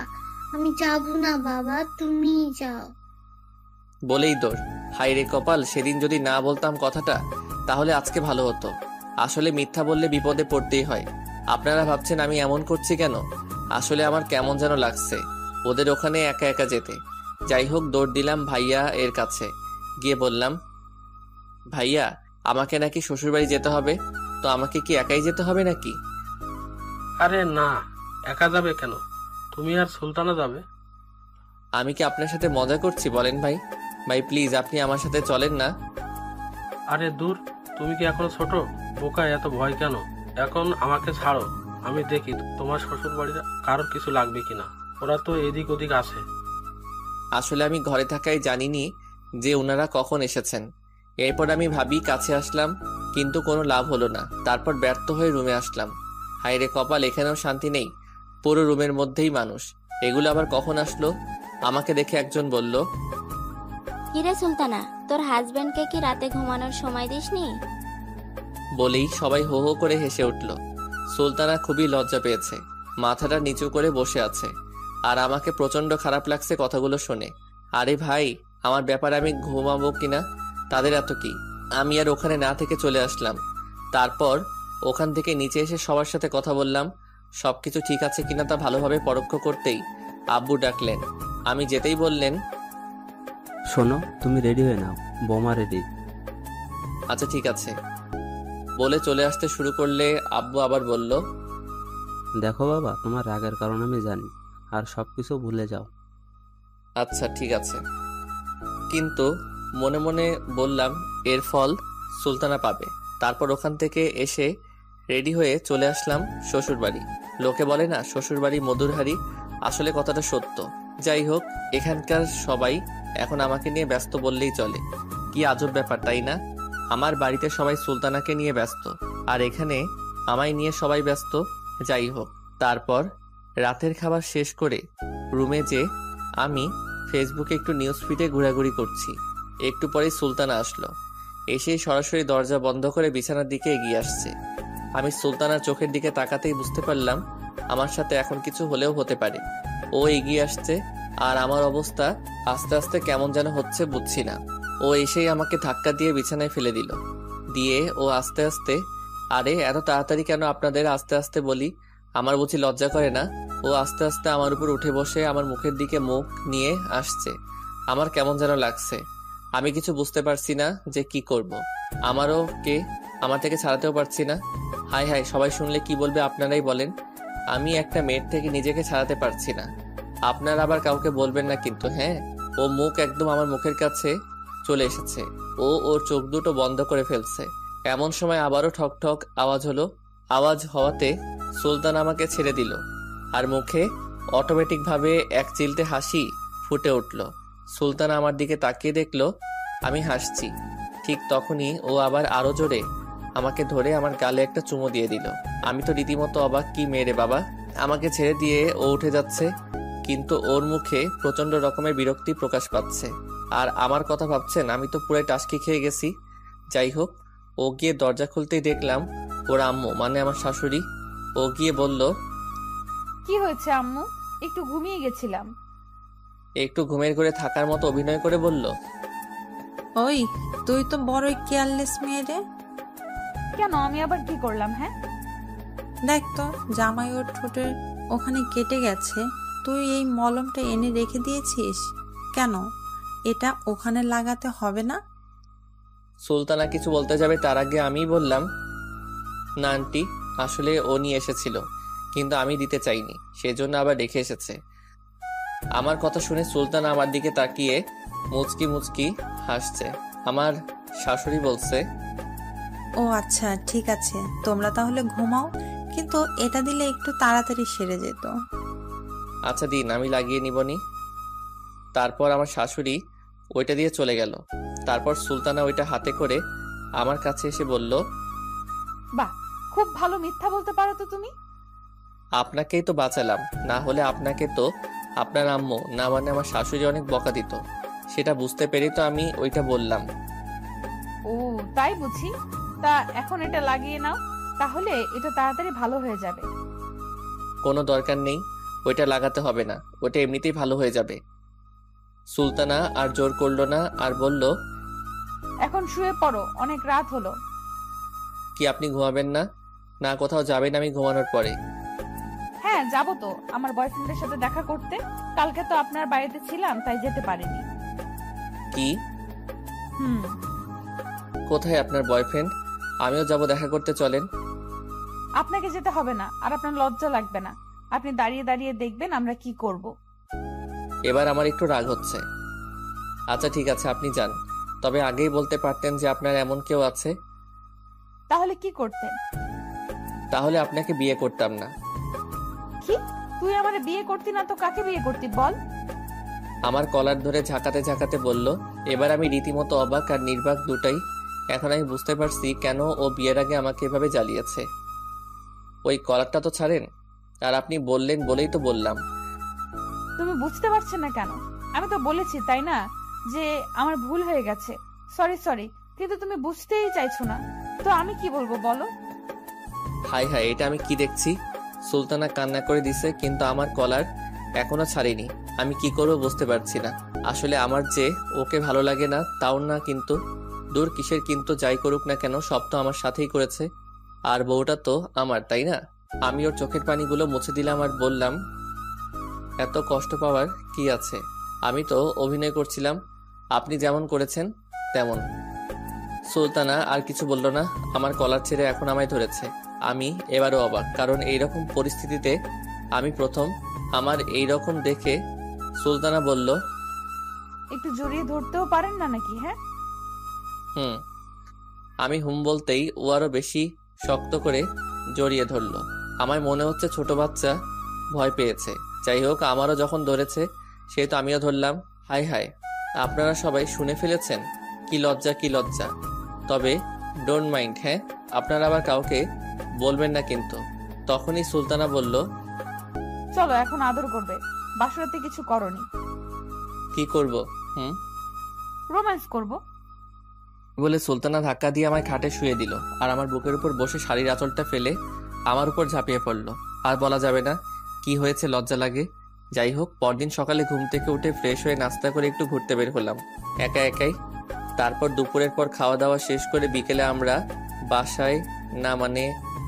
আমি যাব না বাবা, তুমি যাও। বলেই দৌড়। হাই রে কপাল, সেদিন যদি না বলতাম কথাটা তাহলে আজকে ভালো হতো। আসলে মিথ্যা বললে বিপদে পড়তেই হয়। আপনারা ভাবছেন আমি এমন করছি কেন? আসলে আমার কেমন যেন লাগছে ওদের ওখানে একা একা যেতে। যাই হোক, দৌড় দিলাম ভাইয়া এর কাছে, গিয়ে বললাম, ভাইয়া আমাকে নাকি শ্বশুরবাড়ি যেতে হবে, তো আমাকে কি একাই যেতে হবে নাকি? আরে না, একা যাবে কেন, তুমি আর সুলতানা যাবে। আমি কি আপনার সাথে মজা করছি বলেন ভাই? ভাই প্লিজ আপনি আমার সাথে চলেন না। আরে দূর, তুমি কি এখনো ছোট? বোকা, এত ভয় কেন? এখন আমাকে ছাড়ো, আমি দেখি তোমার শ্বশুর বাড়ির কারোর কিছু লাগবে কিনা, ওরা তো এদিক ওদিক আছে। আসলে আমি ঘরে থাকাই জানিনি যে ওনারা কখন এসেছেন। এরপর আমি ভাবি কাছে আসলাম, কিন্তু কোনো লাভ হলো না। তারপর ব্যর্থ হয়ে রুমে আসলাম। হায়রে কপাল, এখানেও শান্তি নেই, পুরো রুমের মধ্যেই মানুষ। এগুলো আবার কখন আসলো? আমাকে দেখে একজন বলল, কিরে সুলতানা, তোর হাজবেন্ডকে কি রাতে ঘুমানোর সময় দিসনি? বলেই সবাই হো হো করে হেসে উঠল। সুলতানা খুবই লজ্জা পেয়েছে, মাথাটা নিচু করে বসে আছে, আর আমাকে প্রচন্ড খারাপ লাগছে কথাগুলো শুনে। আরে ভাই, আমার ব্যাপারে আমি ঘুমাবো কিনা তাদের এত কি? আমি আর ওখানে না থেকে চলে আসলাম। তারপর ওখান থেকে নিচে এসে সবার সাথে কথা বললাম। সবকিছু ঠিক আছে কিনা তা ভালোভাবে পরোক্ষ করতেই আব্বু ডাকলেন। আমি যেতেই বললেন, শোনো, তুমি রেডি হয়ে নাও, বোমা রেডি। আচ্ছা ঠিক আছে বলে চলে আসতে শুরু করলে আব্বু আবার বলল, দেখো বাবা, তোমার রাগের কারণ আমি জানি, আর সবকিছু ভুলে যাও। আচ্ছা ঠিক আছে, কিন্তু মনে মনে বললাম এর ফল সুলতানা পাবে। তারপর ওখান থেকে এসে রেডি হয়ে চলে আসলাম শ্বশুরবাড়ি। লোকে বলে না শ্বশুরবাড়ি মধুর হাঁড়ি, আসলে কথাটা সত্য। যাই হোক, এখানকার সবাই এখন আমাকে নিয়ে ব্যস্ত বললেই চলে। কি আজব ব্যাপার তাই না? আমার বাড়িতে সবাই সুলতানাকে নিয়ে ব্যস্ত, আর এখানে আমায় নিয়ে সবাই ব্যস্ত। যাই হোক, তারপর রাতের খাবার শেষ করে রুমে যে আমি ফেসবুকে একটু নিউজ ফিডে ঘোরাঘুরি করছি। একটু পরেই সুলতানা আসলো। এসেই সরাসরি দরজা বন্ধ করে বিছানার দিকে এগিয়ে আসছে। আমি সুলতানার চোখের দিকে তাকাতেই বুঝতে পারলাম আমার সাথে এখন কিছু হলেও হতে পারে। ও এগিয়ে আসছে, আর আমার অবস্থা আস্তে আস্তে কেমন যেন হচ্ছে বুঝছি না। ও এসেই আমাকে ধাক্কা দিয়ে বিছানায় ফেলে দিল। দিয়ে ও আস্তে আস্তে, আরে এত তাড়াতাড়ি কেন আপনাদের আস্তে আস্তে বলি, আমার বুঝি লজ্জা করে না? ও আস্তে আস্তে আমার উপর উঠে বসে আমার মুখের দিকে মুখ নিয়ে আসছে। আমার কেমন যেন লাগছে। আমি কিছু বুঝতে পারছি না যে কি করব। আমারও কে আমার থেকে ছাড়াতেও পারছি না। হাই হাই, সবাই শুনলে কি বলবে আপনারাই বলেন। আমি একটা মেয়ের থেকে নিজেকে ছাড়াতে পারছি না। আপনারা আবার কাউকে বলবেন না কিন্তু, হ্যাঁ? ও মুখ একদম আমার মুখের কাছে চলে এসেছে। ও ওর চোখ দুটো বন্ধ করে ফেলছে। এমন সময় আবারও ঠক ঠক আওয়াজ হলো। আওয়াজ হওয়াতে সুলতান আমাকে ছেড়ে দিল, আর মুখে অটোমেটিক ভাবে এক চিলতে হাসি ফুটে উঠল। সুলতান আমার দিকে তাকিয়ে দেখলো আমি হাসছি। ঠিক তখনই ও আবার আরো জোরে আমাকে ধরে আমার গালে একটা চুমো দিয়ে দিল। আমি তো রীতিমতো অবাক, কি মেরে বাবা! আমাকে ছেড়ে দিয়ে ও উঠে যাচ্ছে, কিন্তু ওর মুখে প্রচন্ড রকমের বিরক্তি প্রকাশ পাচ্ছে। আর আমার কথা ভাবছেন, আমি তো পুরাই টাসকি খেয়ে গেছি। যাই হোক, ও গিয়ে দরজা খুলতেই দেখলাম ওর আম্মু, মানে আমার শাশুড়ি। ও গিয়ে বলল, কি হয়েছে আম্মু? একটু ঘুমিয়ে গেছিলাম। একটু ঘুমের ঘরে থাকার মতো অভিনয় করে বলল, ওই তুই তো বড়ই কেয়ারলেস মেয়ে রে। কেন, আমি আবার কি করলাম? হ্যাঁ, দেখ তো জামাই ওর ঠোঁটের ওখানে কেটে গেছে, তুই এই মলমটা এনে রেখে দিয়েছিস কেন? এটা ওখানে লাগাতে হবে না? সুলতানা কিছু বলতে যাবে তার আগে আমি বললাম, না আন্টি, আসলে ও নিয়ে এসেছিল, কিন্তু আমি দিতে চাইনি, সেজন্য আবার রেখে এসেছে। আমার কথা শুনে সুলতানা আমার দিকে তাকিয়ে মুচকি মুচকি হাসছে। আমার শাশুড়ি বলছে, ও আচ্ছা, ঠিক আছে, তোমরা তাহলে ঘুমাও, কিন্তু এটা দিলে একটু তাড়াতাড়ি সেরে যেত। আচ্ছা দিন, আমি লাগিয়ে নিবনি। তারপর আমার শাশুড়ি ওইটা দিয়ে চলে গেল। তারপর সুলতানা ওইটা হাতে করে আমার কাছে এসে বলল, বাহ, খুব ভালো মিথ্যা বলতে পারো তো তুমি। আপনাকেই তো বাঁচালাম, না হলে আপনাকে তো আপনার আম্মু, না মানে আমার শাশুড়ি অনেক বকা দিত। সেটা বুঝতে পেরেই তো আমি ওইটা বললাম। ও তাই বুঝি। তা এখন এটা লাগিয়ে নাও, তাহলে এটা তাড়াতাড়ি ভালো হয়ে যাবে। কোনো দরকার নেই, ওইটা লাগাতে হবে না, ওটা এমনিতেই ভালো হয়ে যাবে। সুলতানা আর জোর করলো না, আর বলল, এখন শুয়ে পড়ো, অনেক রাত হলো। কি আপনি ঘুমাবেন না? না কোথাও যাবেন আমি ঘুমানোর পরে? হ্যাঁ যাবো তো, আমার বয়ফ্রেন্ডের সাথে দেখা করতে। কালকে তো আপনার বাড়িতে ছিলাম, তাই যেতে পারিনি। কি? হুম, কোথায় আপনার বয়ফ্রেন্ড? আমিও যাব দেখা করতে, চলেন। আপনাকে যেতে হবে না, আর আপনার লজ্জা লাগবে না। আপনি দাঁড়িয়ে দাঁড়িয়ে দেখবেন আমরা কি করব। এবার আমার একটু রাগ হচ্ছে। আচ্ছা ঠিক আছে, আপনি যান, তবে আগেই বলতে পারতেন যে আপনার এমন কেউ আছে। তাহলে কি করতেন? তাহলে আপনাকে বিয়ে করতাম না। কি? তুই আমার বিয়ে করতি না তো কাকে বিয়ে করতি বল? আমার কলার ধরে ঝাঁকাতে ঝাঁকাতে বলল। এবার আমি রীতিমতো অবাক আর নির্বাক দুটাই। এখন আমি বুঝতে পারছি কেন ও বিয়ের আগে আমাকে এভাবে জ্বালিয়েছে। ওই কলারটা তো ছাড়েন। আর আপনি বললেন বলেই তো বললাম। তুমি বুঝতে পারছো না কেন? আমি তো বলেছি তাই না, যে আমার ভুল হয়ে গেছে, সরি সরি, কিন্তু তুমি বুঝতেই চাইছো না। তো আমি কি বলবো বলো? হাই হাই, এটা আমি কি দেখছি? সুলতানা কান্না করে দিছে, কিন্তু আমার কলার এখনো ছাড়িনি। আমি কি করবো বুঝতে পারছি না। আসলে আমার যে ওকে ভালো লাগে না তাও না, কিন্তু দূর কিসের কিন্তু, যাই করুক না কেন সব তো আমার সাথেই করেছে, আর বউটা তো আমার, তাই না? আমি ওর চোখের পানিগুলো মুছে দিলাম আর বললাম, এত কষ্ট পাওয়ার কি আছে? আমি তো অভিনয় করছিলাম, আপনি যেমন করেছেন তেমন। সুলতানা আর কিছু বলল না, আমার কলার ছেড়ে এখন আমায় ধরেছে। আমি এবারও অবাক, কারণ এইরকম পরিস্থিতিতে আমি প্রথম। আমার এইরকম দেখে সুলতানা বলল, একটু জড়িয়ে ধরতেও পারেন না নাকি? হ্যাঁ, হুম। আমি হুম বলতেই ও আরো বেশি শক্ত করে জড়িয়ে ধরলো। আমার মনে হচ্ছে ছোট বাচ্চা ভয় পেয়েছে। যাই হোক, আমারও যখন ধরেছে সেহেতু আমিও ধরলাম। হাই হাই, আপনারা সবাই শুনে ফেলেছেন? কি লজ্জা কি লজ্জা। তবে ডোন্ট মাইন্ড, হ্যাঁ, আপনারা আবার কাউকে বলবেন না কিন্তু। তখনই সুলতানা বলল, চলো এখন আদর করবে, বাসরাতে কিছু করনি। কি করব? রোম্যান্স করব। বলে সুলতানা ধাক্কা দিয়ে আমায় খাটে শুয়ে দিল আর আমার বুকের উপর বসে শাড়ির আঁচলটা ফেলে আমার উপর ঝাঁপিয়ে পড়লো। আর বলা যাবে না কি হয়েছে, লজ্জা লাগে। যাই হোক, পরদিন সকালে ঘুম থেকে উঠে ফ্রেশ হয়ে নাস্তা করে একটু ঘুরতে বের হলাম একা একাই। তারপর দুপুরের পর খাওয়া দাওয়া শেষ করে বিকেলে আমরা বাসায়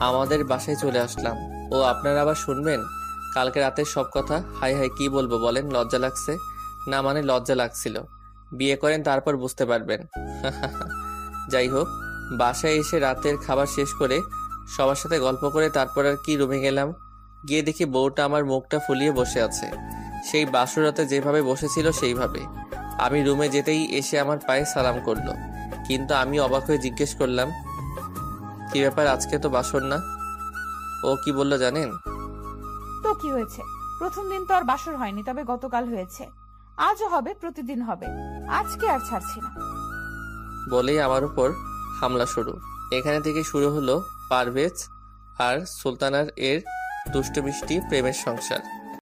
আমাদের বাসায় চলে আসলাম। ও আপনারা আবার শুনবেন কালকে রাতের সব কথা? হাই হাই, কি বলবো বলেন? লজ্জা লাগছে না, লজ্জা লাগছিল। বিয়ে করেন তারপর বুঝতে পারবেন। যাই হোক, বাসায় এসে রাতের খাবার শেষ করে সবার সাথে গল্প করে তারপর আর কি রুমে গেলাম। গিয়ে দেখি বউটা আমার মুখটা ফুলিয়ে বসে আছে, সেই বাসরাতে যেভাবে বসেছিল সেইভাবে। আমি রুমে যেতেই এসে আমার পায়ে সালাম করলো, কিন্তু আমি অবাক হয়ে জিজ্ঞেস করলাম, কি ব্যাপার, আজকে তো বাসর না? ও কি বললো জানেন? তো কি হয়েছে, প্রথম দিন তো আর বাসর হয়নি, তবে গতকাল হয়েছে, আজও হবে, প্রতিদিন হবে, আজকে আর ছাড়ছি না বলেই আমার উপর হামলা শুরু। এখানে থেকে শুরু হলো পারভেজ আর সুলতানার এর দুষ্টু মিষ্টি প্রেমের সংসার।